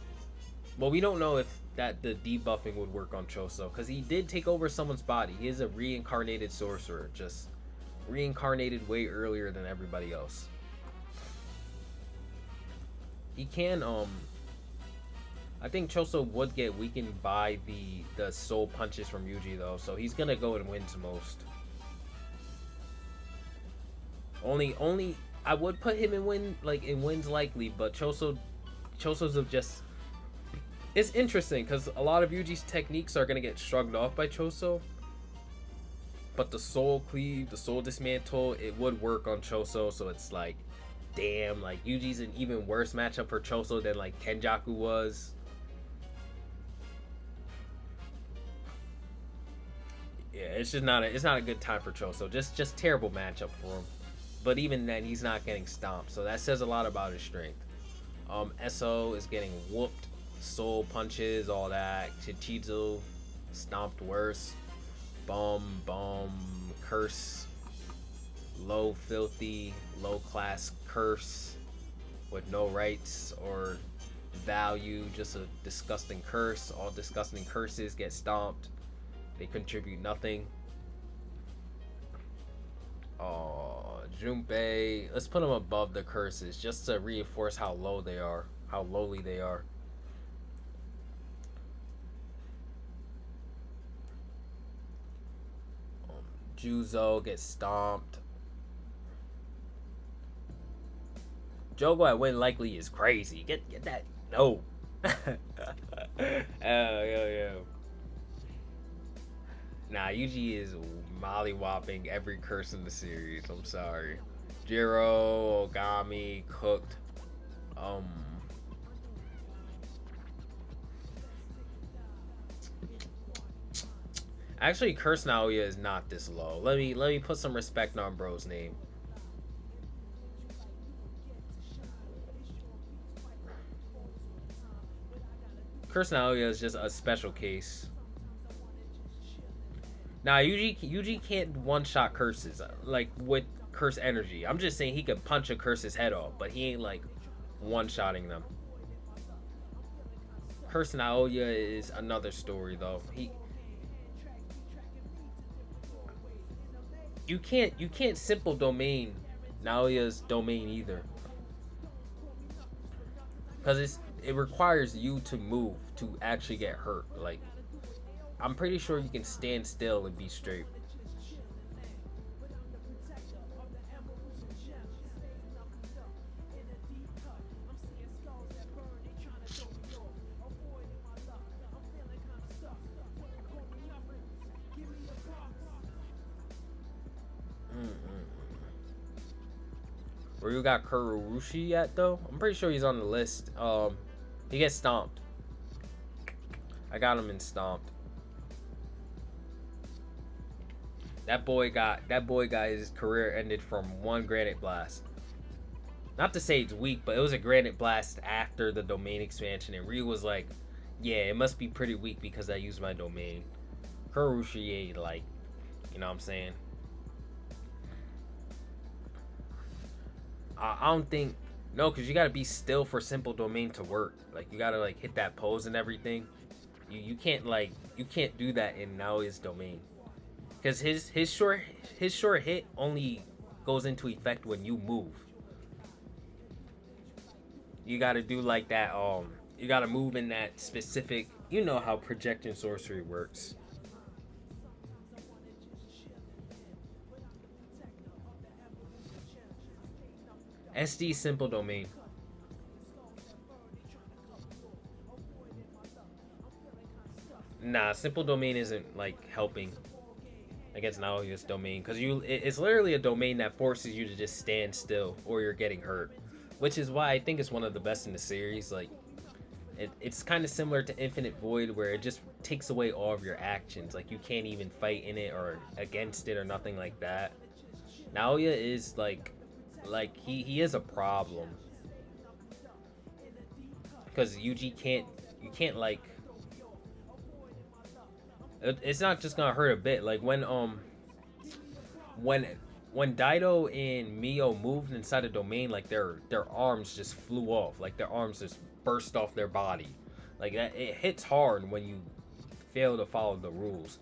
Well, we don't know if that the debuffing would work on Choso because he did take over someone's body. He is a reincarnated sorcerer, just reincarnated way earlier than everybody else. He can I think Choso would get weakened by the soul punches from Yuji though, so he's gonna go and wins most. Only I would put him in wins likely, but Choso's of just, it's interesting because a lot of Yuji's techniques are gonna get shrugged off by Choso. But the soul cleave, the soul dismantle, it would work on Choso, so it's like, damn, like Yuji's an even worse matchup for Choso than like Kenjaku was. Yeah, it's just not a good time for Choso. Just terrible matchup for him. But even then, he's not getting stomped, so that says a lot about his strength. SO is getting whooped, soul punches, all that. Chichizo stomped worse. Bum, curse, low filthy, low class curse with no rights or value, just a disgusting curse. All disgusting curses get stomped. They contribute nothing. Junpei, let's put them above the curses just to reinforce how low they are, how lowly they are. Juzo gets stomped. Jogo at win likely is crazy. Get that. No. Yo. Nah, Yuji is mollywhopping every curse in the series. I'm sorry. Jiro, Ogami, cooked. Actually, Curse Naoya is not this low. Let me put some respect on bro's name. Curse Naoya is just a special case. Now, Yuji can't one-shot curses like with curse energy. I'm just saying he could punch a curse's head off, but he ain't like one-shotting them. Curse Naoya is another story though. You can't simple domain Naoya's domain either, because it requires you to move to actually get hurt. Like, I'm pretty sure you can stand still and be straight. Where you got Kururushi at though? I'm pretty sure he's on the list. He gets stomped. I got him in stomped. That boy got his career ended from one granite blast. Not to say it's weak, but it was a granite blast after the domain expansion, and Ryu was like, yeah, it must be pretty weak because I used my domain. Kururushi, like, you know what I'm saying? I don't think no, because you gotta be still for simple domain to work. Like you gotta like hit that pose and everything. You can't like you can't do that in Naoya's domain. Because his short hit only goes into effect when you move. You gotta do like that, you gotta move in that specific, you know how projection sorcery works. SD simple domain. Nah, simple domain isn't like helping against Naoya's domain because it's literally a domain that forces you to just stand still or you're getting hurt, which is why I think it's one of the best in the series. Like it's kind of similar to Infinite Void where it just takes away all of your actions. Like you can't even fight in it or against it or nothing like that. Naoya is like he is a problem because Yuji can't you can't like it's not just gonna hurt a bit. Like when when Daido and Mio moved inside a domain, like their arms just flew off. Like their arms just burst off their body. Like that, it hits hard when you fail to follow the rules.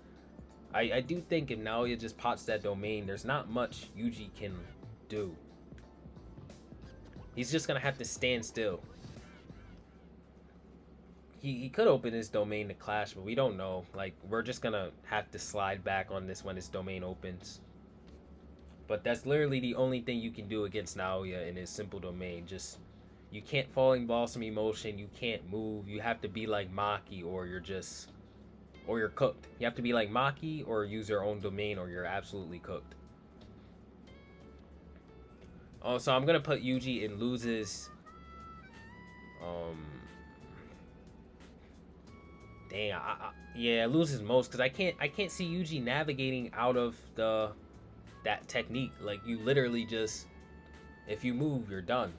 I do think if Naoya just pots that domain, there's not much Yuji can do. He's just gonna have to stand still. He could open his domain to clash, but we don't know. Like we're just gonna have to slide back on this when his domain opens. But that's literally the only thing you can do against Naoya in his simple domain. Just you can't falling balsam emotion, you can't move, you have to be like Maki or you're cooked. You have to be like Maki or use your own domain or you're absolutely cooked. Oh, so I'm gonna put Yuji in loses. Dang, yeah, loses most because I can't see Yuji navigating out of that technique. Like you literally just if you move, you're done.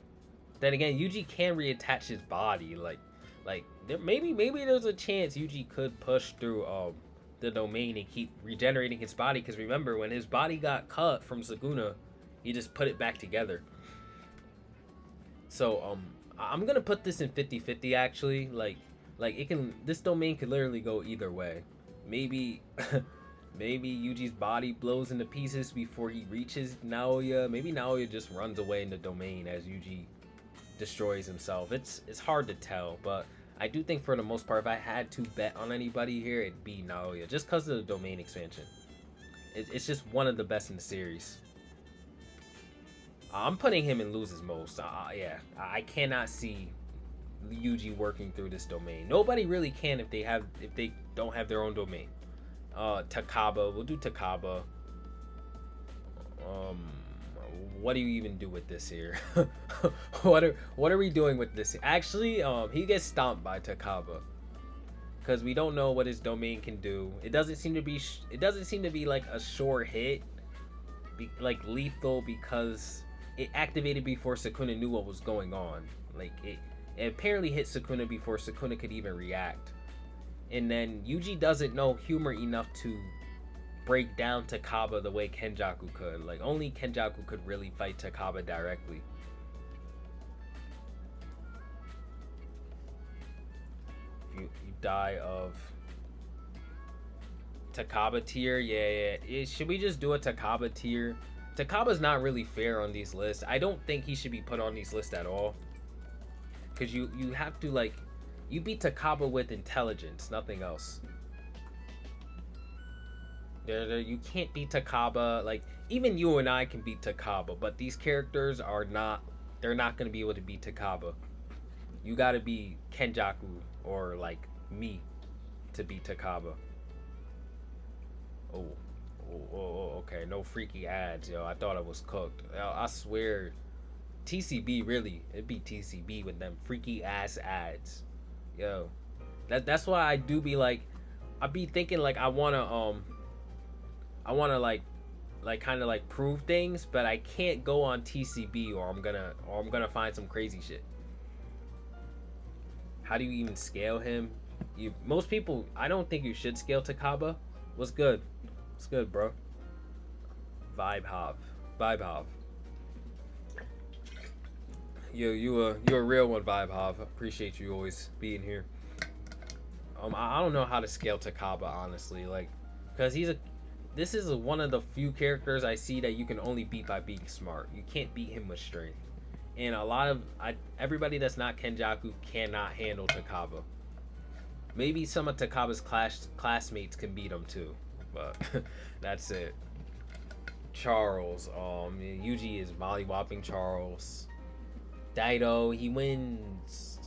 Then again, Yuji can reattach his body. Like there maybe there's a chance Yuji could push through the domain and keep regenerating his body. Because remember, when his body got cut from Sukuna, he just put it back together. So I'm gonna put this in 50-50 actually. Like it can this domain could literally go either way. Maybe maybe Yuji's body blows into pieces before he reaches Naoya. Maybe Naoya just runs away in the domain as Yuji destroys himself. It's hard to tell, but I do think for the most part, if I had to bet on anybody here, it'd be Naoya, just because of the domain expansion. It's just one of the best in the series. I'm putting him in loses most. Yeah, I cannot see Yuji working through this domain. Nobody really can if they don't have their own domain. Takaba, we'll do Takaba. What do you even do with this here? what are we doing with this? Actually, he gets stomped by Takaba because we don't know what his domain can do. It doesn't seem to be like a sure hit, like lethal, because it activated before Sukuna knew what was going on. Like it apparently hit Sukuna before Sukuna could even react. And then Yuji doesn't know humor enough to break down Takaba the way Kenjaku could. Like only Kenjaku could really fight Takaba directly. You die of Takaba tier, yeah. Should we just do a Takaba tier? Takaba's not really fair on these lists. I don't think he should be put on these lists at all. Because you have to like you beat Takaba with intelligence, nothing else. You can't beat Takaba. Like even you and I can beat Takaba, but these characters are not. They're not gonna be able to beat Takaba. You gotta be Kenjaku or like me to beat Takaba. Oh, okay. No freaky ads, yo. I thought I was cooked. I swear, TCB really. It'd be TCB with them freaky ass ads, yo. That's why I do be like, I be thinking like I wanna like kind of like prove things, but I can't go on TCB or I'm gonna find some crazy shit. How do you even scale him? Most people, I don't think you should scale Takaba. What's good? What's good, bro? Vibe Hov. You a real one, Vibe Hov. Appreciate you always being here. I don't know how to scale Takaba honestly, like, cause this is one of the few characters I see that you can only beat by being smart. You can't beat him with strength, and everybody that's not Kenjaku cannot handle Takaba. Maybe some of Takaba's classmates can beat him too, but that's it. Charles, Yuji is mollywopping Charles. Daido, he wins.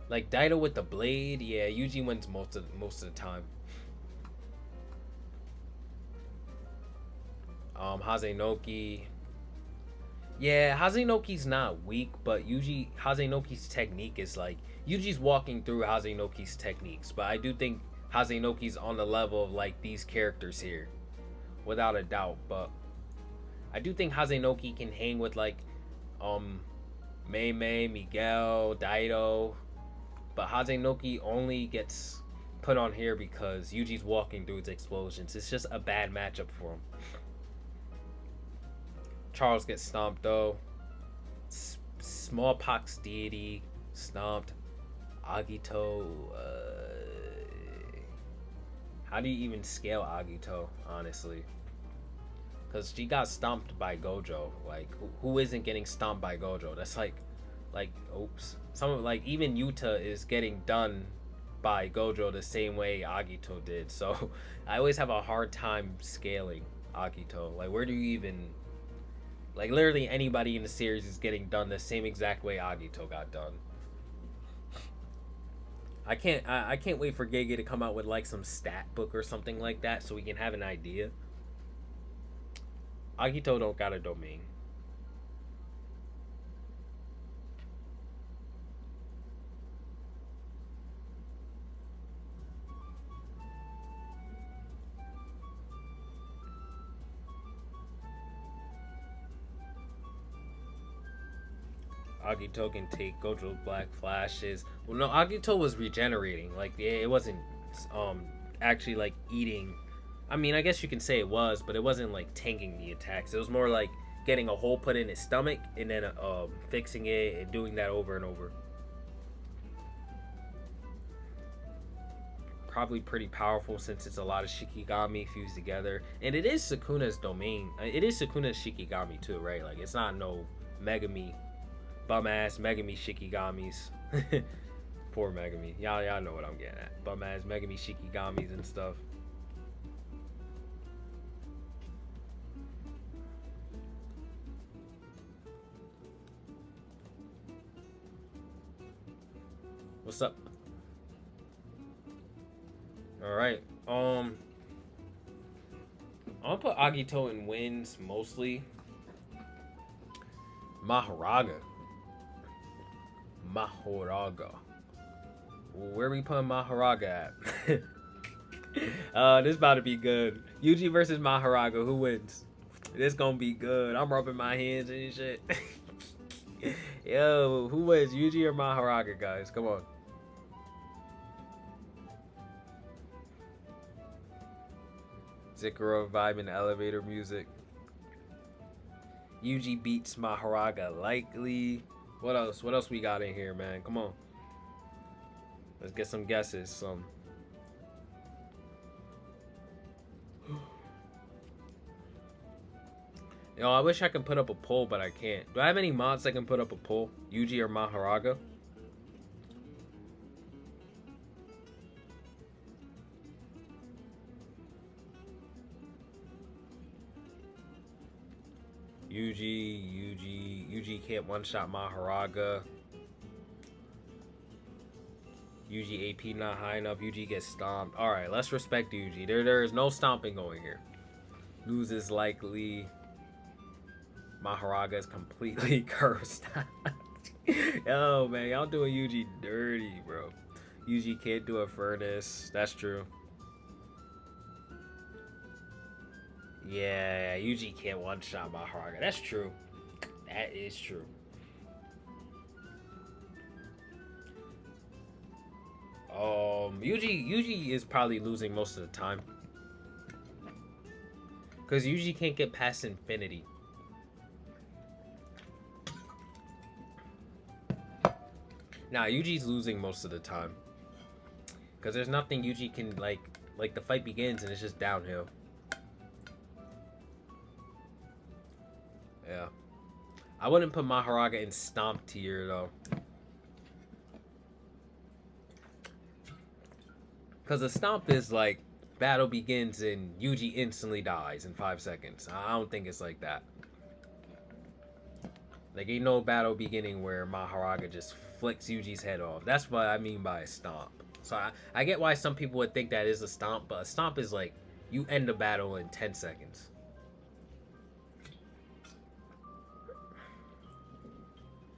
Like Daido with the blade, yeah, Yuji wins most of the time. Hazenoki. Yeah, Hazenoki's not weak, but Hazenoki's technique is like Yuji's walking through Hazenoki's techniques, but I do think Hazenoki's on the level of like these characters here, without a doubt. But I do think Hazenoki can hang with like Mei, Miguel, Daido, but Hazenoki only gets put on here because Yuji's walking through its explosions. It's just a bad matchup for him. Charles gets stomped though. Smallpox deity stomped. Agito. How do you even scale Agito, honestly? Because she got stomped by Gojo. Like, who isn't getting stomped by Gojo? That's like, oops. Even Yuta is getting done by Gojo the same way Agito did. So, I always have a hard time scaling Agito. Like, where do you even... Like, literally anybody in the series is getting done the same exact way Agito got done. I can't wait for Gege to come out with like some stat book or something like that so we can have an idea. Agito don't got a domain. Agito can take Gojo's black flashes. Well, no, Agito was regenerating. Like, it wasn't actually like eating. I mean, I guess you can say it was, but it wasn't like tanking the attacks. It was more like getting a hole put in his stomach and then fixing it and doing that over and over. Probably pretty powerful since it's a lot of Shikigami fused together. And it is Sukuna's domain. It is Sukuna's Shikigami too, right? Like, it's not no Megami. Bum ass Megami Shikigamis. Poor Megami. Y'all know what I'm getting at. Bum ass Megami Shikigamis and stuff. What's up? Alright. I'll put Agito in wins mostly. Mahoraga. Where we putting Mahoraga at? This about to be good. Yuji versus Mahoraga. Who wins? This gonna be good. I'm rubbing my hands and shit. Yo, who wins? Yuji or Mahoraga, guys? Come on. Zikura vibe and elevator music. Yuji beats Mahoraga likely. What else? What else we got in here, man? Come on. Let's get some guesses. Yo, I wish I could put up a poll, but I can't. Do I have any mods that can put up a poll? Yuji or Mahoraga? Yuji can't one-shot Mahoraga. Yuji AP not high enough. Yuji gets stomped. Alright, let's respect Yuji. There is no stomping going here. Loses likely. Mahoraga is completely cursed. Yo, man, y'all doing Yuji dirty, bro. Yuji can't do a furnace. That's true. Yeah, Yuji can't one-shot Mahoraga. That's true. That is true. Yuji is probably losing most of the time. Because Yuji can't get past infinity. Nah, Yuji's losing most of the time. Because there's nothing Yuji can, like the fight begins and it's just downhill. Yeah. I wouldn't put Mahoraga in Stomp tier, though. Because a Stomp is like, battle begins and Yuji instantly dies in 5 seconds. I don't think it's like that. Like, ain't no battle beginning where Mahoraga just flicks Yuji's head off. That's what I mean by a Stomp. So I get why some people would think that is a Stomp, but a Stomp is like, you end the battle in 10 seconds.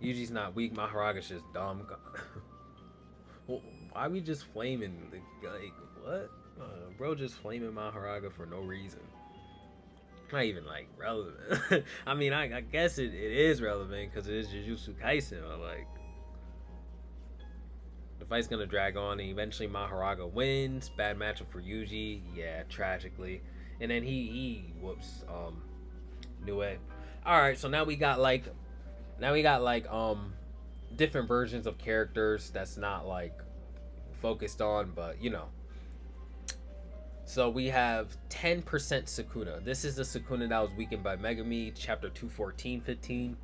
Yuji's not weak, Maharaga's just dumb. Well, why we just flaming? Like, what? Bro just flaming Mahoraga for no reason. Not even, like, relevant. I mean, I guess it is relevant because it is Jujutsu Kaisen, but, like, the fight's gonna drag on and eventually Mahoraga wins. Bad matchup for Yuji. Yeah, tragically. And then he whoops, knew it. Alright, so now we got, like, different versions of characters that's not, like, focused on, but, you know. So we have 10% Sukuna. This is the Sukuna that was weakened by Megami, chapter 214-15.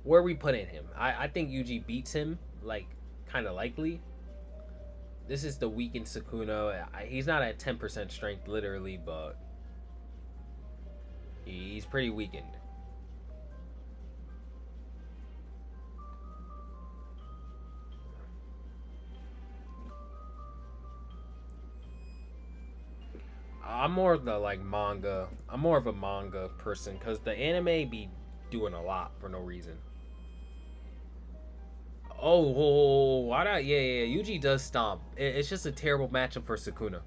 Where are we putting him? I think Yuji beats him, like, kind of likely. This is the weakened Sukuna. He's not at 10% strength, literally, but he's pretty weakened. I'm more of the like manga. I'm more of a manga person because the anime be doing a lot for no reason. Oh, why not? Yeah, Yuji does stomp. It's just a terrible matchup for Sukuna.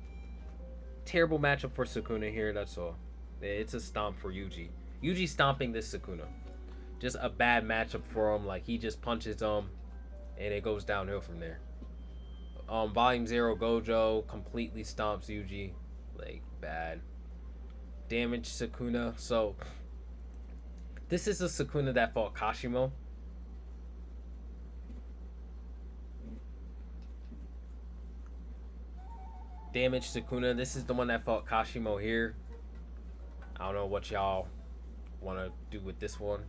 Terrible matchup for Sukuna here. That's all. It's a stomp for Yuji. Yuji stomping this Sukuna. Just a bad matchup for him. Like he just punches him, and it goes downhill from there. Volume 0 Gojo completely stomps Yuji. Like, bad. Damage Sukuna. So, this is the Sukuna that fought Kashimo. Damage Sukuna. This is the one that fought Kashimo here. I don't know what y'all want to do with this one.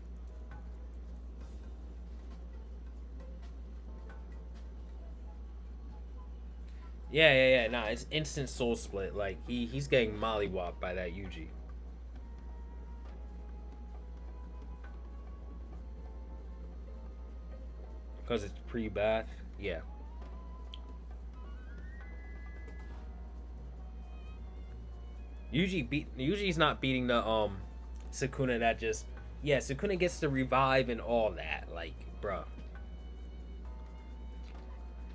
Yeah. Nah, it's instant soul split. Like he's getting mollywopped by that Yuji. Because it's pre-bath. Yeah. Yuji's not beating the Sukuna that just Sukuna gets to revive and all that. Like, bruh.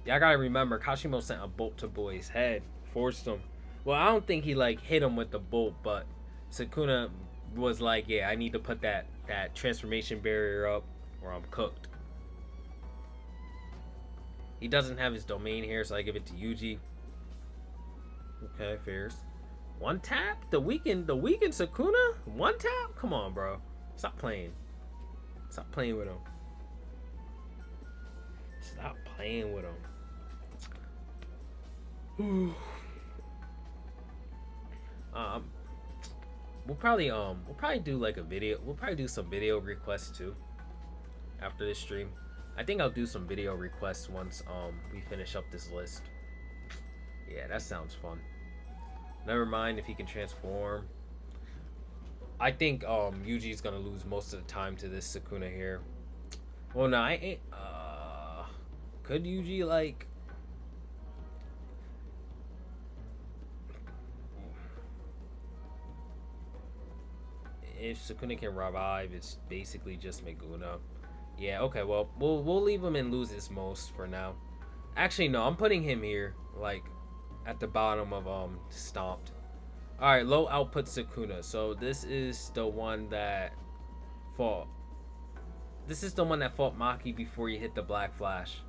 Y'all gotta remember, Kashimo sent a bolt to Boy's head, forced him. Well, I don't think he like hit him with the bolt, but Sukuna was like, yeah, I need to put that transformation barrier up or I'm cooked. He doesn't have his domain here, so I give it to Yuji. Okay, fairs. One tap? The weakened Sukuna? One tap? Come on, bro. Stop playing. Stop playing with him. Stop playing with him. We'll probably do like a video. We'll probably do some video requests too after this stream. I think I'll do some video requests once we finish up this list. Yeah, that sounds fun. Never mind if he can transform. I think Yuji's gonna lose most of the time to this Sukuna here. Well, no, I ain't. Could Yuji like? If Sukuna can revive, it's basically just Meguna. Yeah, okay, well, we'll leave him in loses most for now. Actually, no, I'm putting him here, like, at the bottom of Stomped. Alright, low output Sukuna. So this is the one that fought. This is the one that fought Maki before he hit the Black Flash.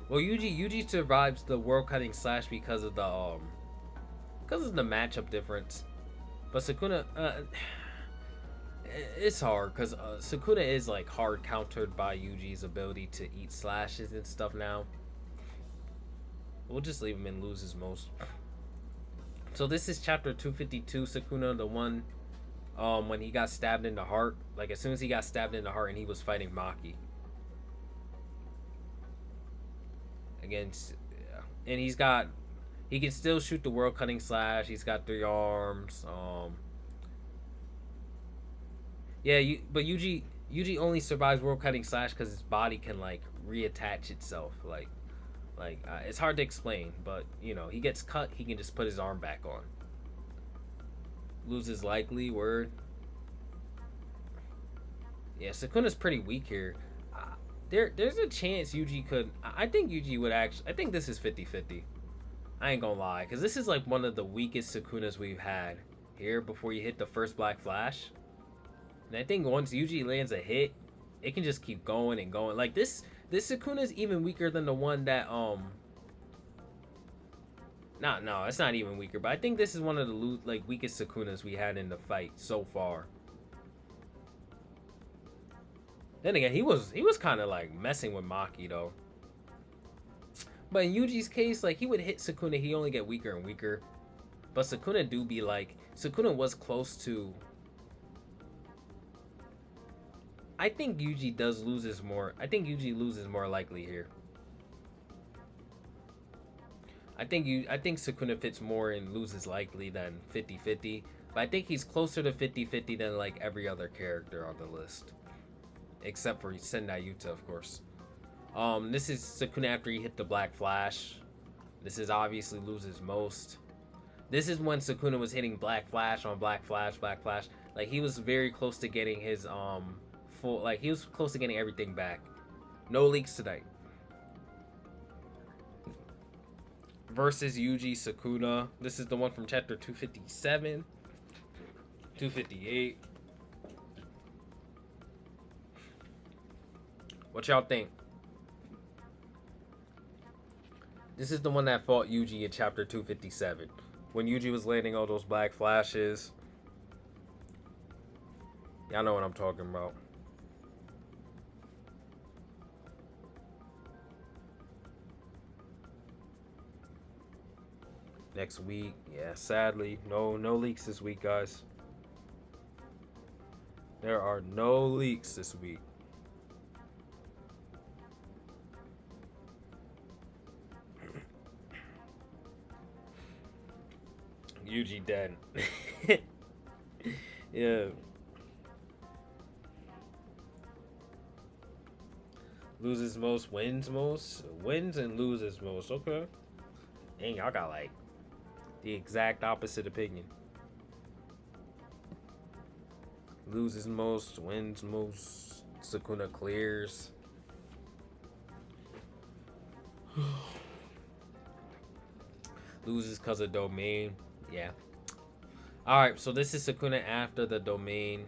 Well, Yuji survives the world cutting slash because of the matchup difference. But Sukuna, it's hard because Sukuna is like hard countered by Yuji's ability to eat slashes and stuff now. We'll just leave him and lose his most. So this is chapter 252, Sukuna, the one when he got stabbed in the heart. Like as soon as he got stabbed in the heart and he was fighting Maki. Against and he can still shoot the world cutting slash. He's got 3 arms. Yeah, but Yuji only survives world cutting slash because his body can like reattach itself. Like it's hard to explain, but you know he gets cut, he can just put his arm back on. Loses likely word. Yeah, Sukuna's pretty weak here. There's a chance Yuji could. I think Yuji would actually. I think this is 50-50. I ain't gonna lie, because this is like one of the weakest Sukunas we've had here before you hit the first Black Flash. And I think once Yuji lands a hit, it can just keep going and going. Like this Sukuna is even weaker than the one that No, it's not even weaker. But I think this is one of the weakest Sukunas we had in the fight so far. Then again, he was kind of like messing with Maki though. But in Yuji's case, like he would hit Sukuna, he only get weaker and weaker. But Sukuna do be like Sukuna was close to. I think Yuji loses more. I think Yuji loses more likely here. I think Sukuna fits more and loses likely than 50-50. But I think he's closer to 50-50 than like every other character on the list. Except for Sendai Yuta, of course. This is Sukuna after he hit the Black Flash. This is obviously loses most. This is when Sukuna was hitting Black Flash on Black Flash, Black Flash. Like he was very close to getting his full, like he was close to getting everything back. No leaks tonight. Versus Yuji Sukuna. This is the one from chapter 257. 258. What y'all think? This is the one that fought Yuji in chapter 257. When Yuji was landing all those Black Flashes. Y'all know what I'm talking about. Next week. Yeah, sadly. No leaks this week, guys. There are no leaks this week. Yuji dead. Yeah. Loses most, wins most. Wins and loses most. Okay. Dang, y'all got like the exact opposite opinion. Loses most, wins most. Sukuna clears. Loses because of domain. Yeah. Alright, so this is Sukuna after the domain.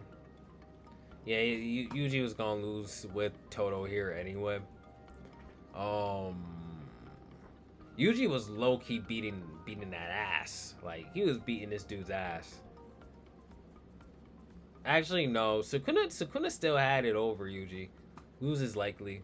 Yeah, Yuji was gonna lose with Toto here anyway. Yuji was low-key beating that ass. Like, he was beating this dude's ass. Actually, no. Sukuna still had it over Yuji. Loses likely.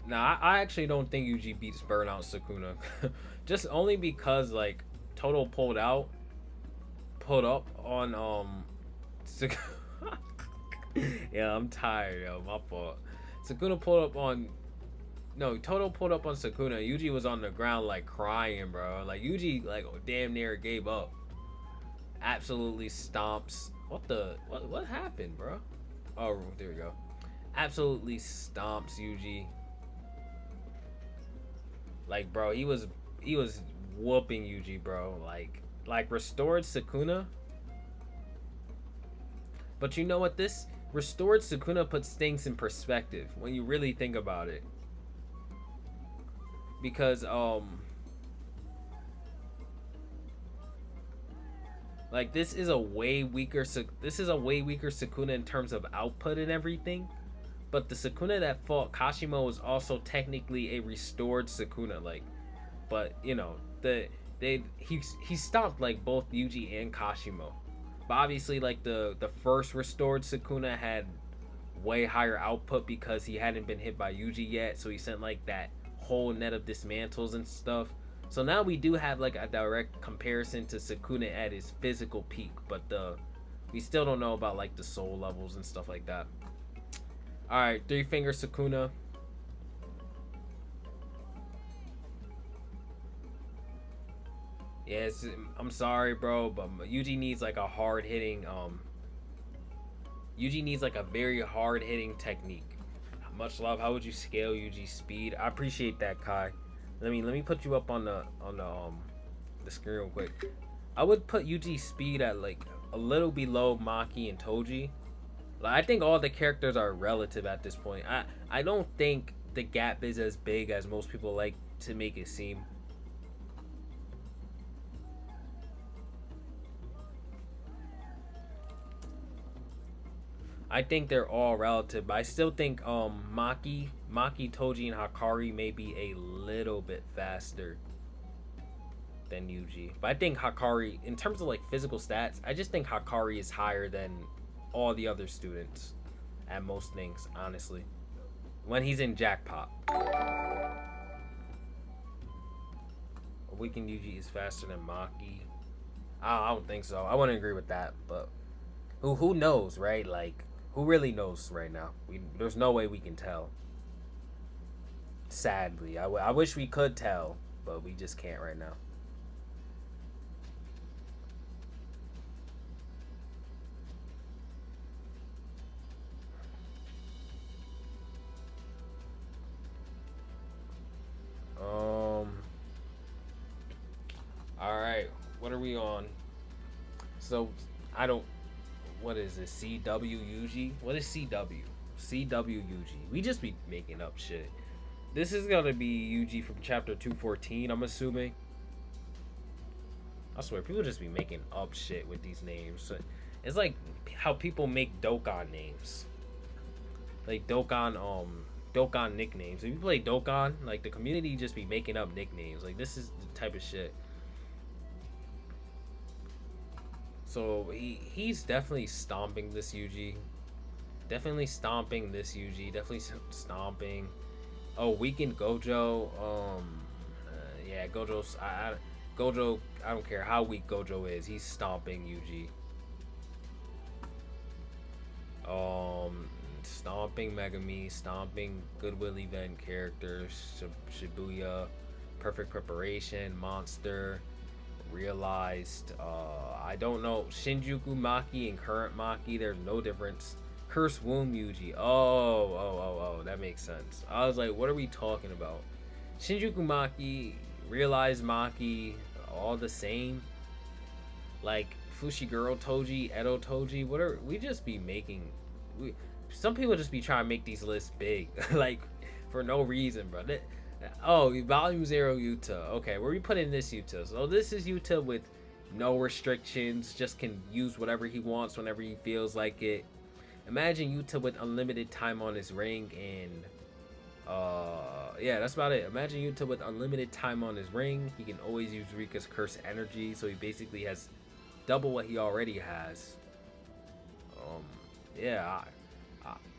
Nah, I actually don't think Yuji beats Burnout Sukuna. Just only because like Toto pulled up on Yeah, I'm tired, yo, my fault. Sukuna pulled up on Toto pulled up on Sukuna. Yuji was on the ground like crying, bro. Like Yuji like damn near gave up. Absolutely stomps. What happened, bro? Oh, there we go. Absolutely stomps Yuji. Like, bro, he was whooping Yuji, bro. Like restored Sukuna. But you know what? This Restored Sukuna puts things in perspective when you really think about it. Because like this is a way weaker Sukuna in terms of output and everything. But the Sukuna that fought Kashimo was also technically a restored Sukuna, like, but you know, he stopped like both Yuji and Kashimo. But obviously like the first restored Sukuna had way higher output because he hadn't been hit by Yuji yet, so he sent like that whole net of dismantles and stuff. So now we do have like a direct comparison to Sukuna at his physical peak, but we still don't know about like the soul levels and stuff like that. All right, three finger Sukuna. Yes, I'm sorry, bro, but Yuji needs like a hard hitting. Yuji needs like a very hard hitting technique. Much love. How would you scale Yuji's speed? I appreciate that, Kai. Let me put you up on the screen real quick. I would put Yuji's speed at like a little below Maki and Toji. Like, I think all the characters are relative at this point. I don't think the gap is as big as most people like to make it seem. I think they're all relative, but I still think Maki, Toji, and Hakari may be a little bit faster than Yuji. But I think Hakari, in terms of like physical stats, I just think Hakari is higher than all the other students at most things, honestly. When he's in Jackpot. Awakened Yuji is faster than Maki. I don't think so. I wouldn't agree with that, but who knows, right? Like, who really knows right now? There's no way we can tell. Sadly, I wish we could tell, but we just can't right now. All right, what are we on? So what is this? CW Yuji? What is CW? CW Yuji. We just be making up shit. This is gonna be Yuji from chapter 214, I'm assuming. I swear, people just be making up shit with these names. It's like how people make Dokkan names. Like Dokkan nicknames. If you play Dokkan, like the community just be making up nicknames. Like this is the type of shit. So he's definitely stomping this Yuji. Definitely stomping this Yuji. Definitely stomping. Oh, weakened Gojo. Yeah, Gojo's. Gojo. I don't care how weak Gojo is. He's stomping Yuji. Stomping Megami. Stomping Goodwill Event characters. Shibuya. Perfect Preparation. Monster. Realized. I don't know. Shinjuku Maki and current Maki. There's no difference. Curse Womb Yuji. Oh, that makes sense. I was like, what are we talking about? Shinjuku Maki, Realized Maki, all the same. Like Fushiguro Toji, Edo Toji. What are we just be making? Some people just be trying to make these lists big, like for no reason, bro. Oh, Volume 0 Yuta. Okay, where we put in this Yuta? So this is Yuta with no restrictions, just can use whatever he wants whenever he feels like it. Imagine Yuta with unlimited time on his ring and yeah, that's about it. Imagine Yuta with unlimited time on his ring. He can always use Rika's curse energy, so he basically has double what he already has. Yeah,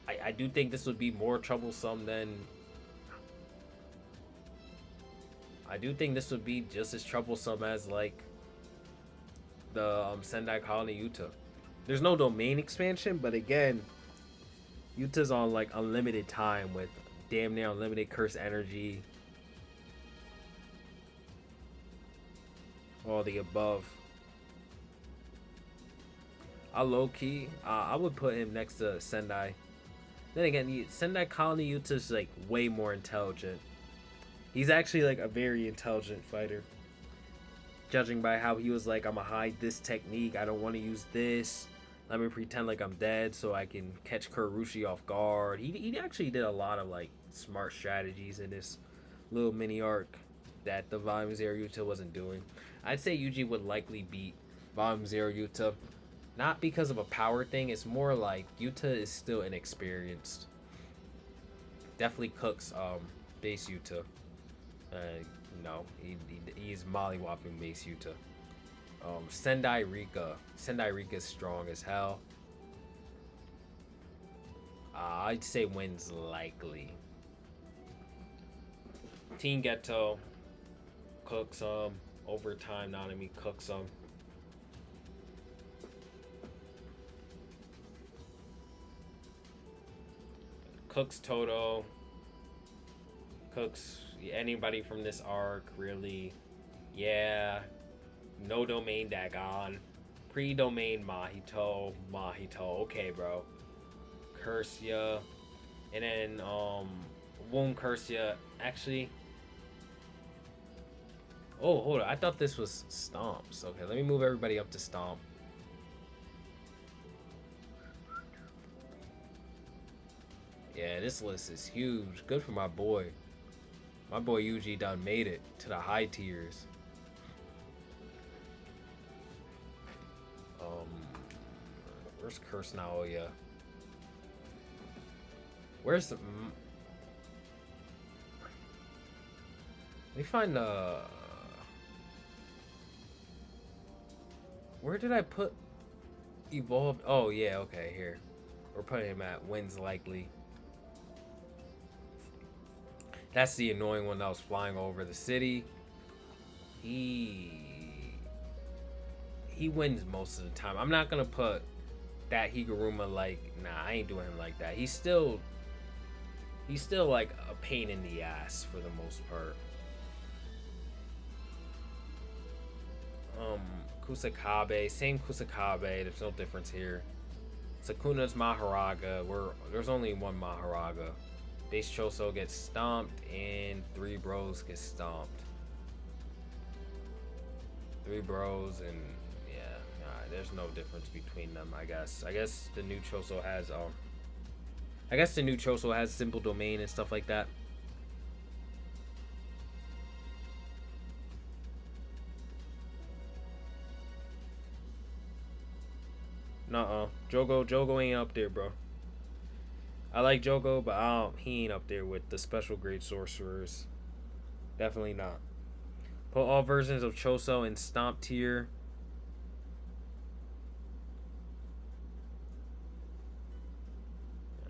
I do think this would be more troublesome than I do think this would be just as troublesome as like the Sendai Colony Yuta. There's no domain expansion, but again, Yuta's on like unlimited time with damn near unlimited curse energy. All the above. I low-key, I would put him next to Sendai. Then again, Sendai Colony Yuta's like way more intelligent. He's actually like a very intelligent fighter. Judging by how he was like, I'm gonna hide this technique, I don't want to use this. Let me pretend like I'm dead so I can catch Kurushi off guard. He actually did a lot of like smart strategies in this little mini arc that the Volume Zero Yuta wasn't doing. I'd say Yuji would likely beat Volume Zero Yuta, not because of a power thing. It's more like Yuta is still inexperienced. Definitely cooks base Yuta. No, he's mollywopping base Yuta. Sendai Rika. Sendai Rika's strong as hell. I'd say wins likely. Team Geto cooks overtime. Nanami cooks cooks Toto. Cooks anybody from this arc really. Yeah. No domain Dagon. Pre-domain Mahito. Okay, bro. Cursia. And then Wound Cursia. Actually. Oh, hold on. I thought this was Stomps. Okay, let me move everybody up to Stomp. Yeah, this list is huge. Good for my boy. My boy Yuji done made it to the high tiers. Where's Curse Naoya? Where's the... Let me find the... Where did I put Evolved? Oh, yeah, okay, here. We're putting him at wins likely. That's the annoying one that was flying over the city. He wins most of the time. I'm not gonna put that Higuruma like, nah, I ain't doing him like that. He's still like a pain in the ass for the most part. Kusakabe, same Kusakabe. There's no difference here. Sukuna's Maharaga. There's only one Maharaga. Base Choso gets stomped and Three Bros gets stomped. Three Bros and yeah, nah, there's no difference between them. I guess the new Choso has simple domain and stuff like that. Nuh-uh. Jogo ain't up there, bro. I like Jogo, but he ain't up there with the special grade sorcerers. Definitely not. Put all versions of Choso in Stomp tier.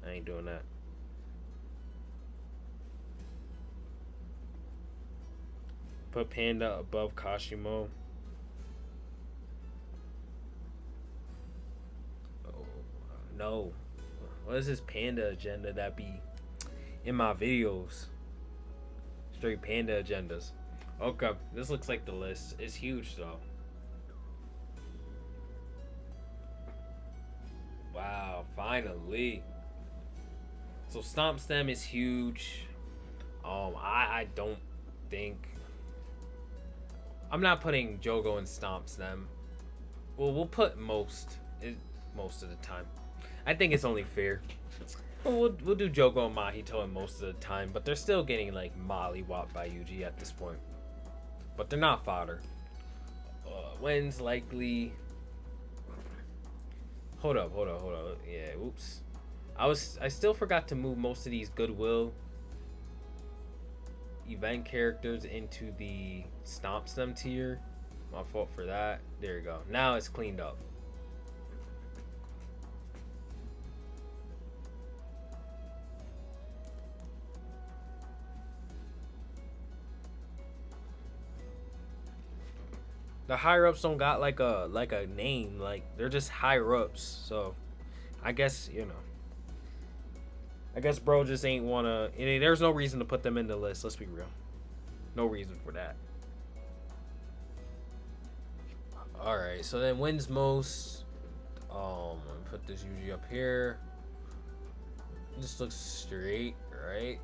I ain't doing that. Put Panda above Kashimo. No. What is this Panda agenda that be in my videos? Straight Panda agendas. Okay, this looks like the list. It's huge though. Wow, finally. So Stomp Stem is huge. I don't think I'm not putting Jogo in Stomp Stem. Well, we'll put most of the time. I think it's only fair. We'll do Jogo and Mahito in most of the time, but they're still getting like mollywopped by Yuji at this point. But they're not fodder. Wins likely. Hold up. Yeah, oops. I still forgot to move most of these Goodwill event characters into the Stomp Stem tier. My fault for that. There you go. Now it's cleaned up. The higher ups don't got like a name, like they're just higher ups. So I guess, I guess bro just ain't wanna. There's no reason to put them in the list. Let's be real. No reason for that. All right, so then wins most. Put this Yuji up here. This looks straight, right?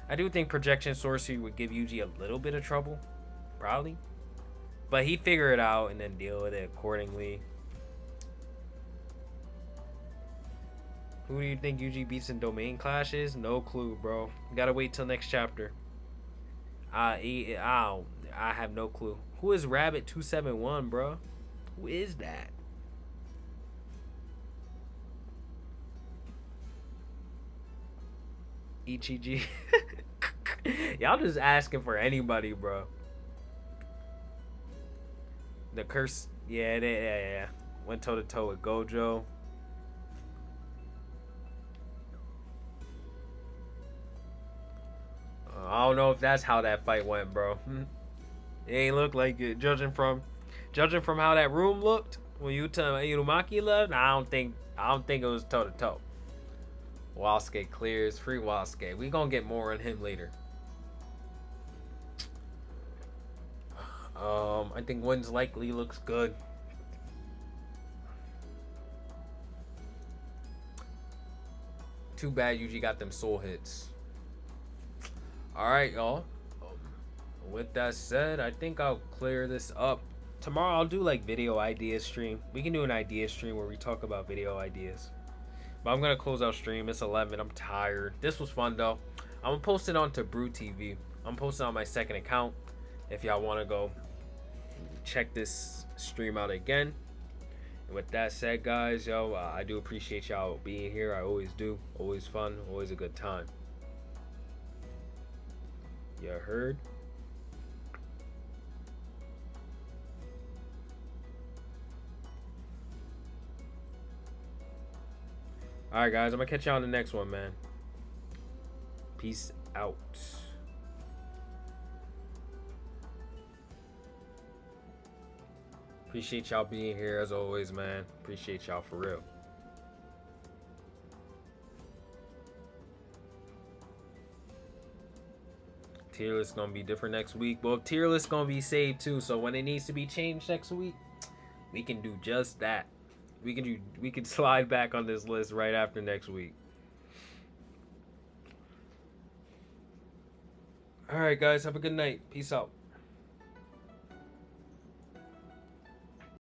I do think projection sorcery would give Yuji a little bit of trouble, probably. But he figure it out and then deal with it accordingly. Who do you think Yuji beats in domain clashes? No clue, bro. Gotta wait till next chapter. I have no clue. Who is Rabbit 271, bro? Who is that? Ichiji. Y'all just asking for anybody, bro. The curse. Yeah. Went toe to toe with Gojo. I don't know if that's how that fight went, bro. It ain't look like it. Judging from how that room looked when Yuta and Inumaki left, I don't think it was toe to toe. Wasuke clears. Free Wasuke. We gonna get more on him later. I think wins likely looks good. Too bad Yuji got them soul hits. Alright, y'all. With that said, I think I'll clear this up. Tomorrow I'll do like video ideas stream. We can do an idea stream where we talk about video ideas. But I'm gonna close out stream. It's 11. I'm tired. This was fun though. I'm gonna post it onto Brew TV. I'm posting on my second account. If y'all wanna go check this stream out again. And with that said, guys, yo, I do appreciate y'all being here. I always do. Always fun. Always a good time. You heard? Alright, guys. I'm going to catch y'all on the next one, man. Peace out. Appreciate y'all being here as always, man. Appreciate y'all for real. Tier list gonna be different next week. Well, tier list gonna be saved too. So when it needs to be changed next week, we can do just that. We can slide back on this list right after next week. All right, guys. Have a good night. Peace out.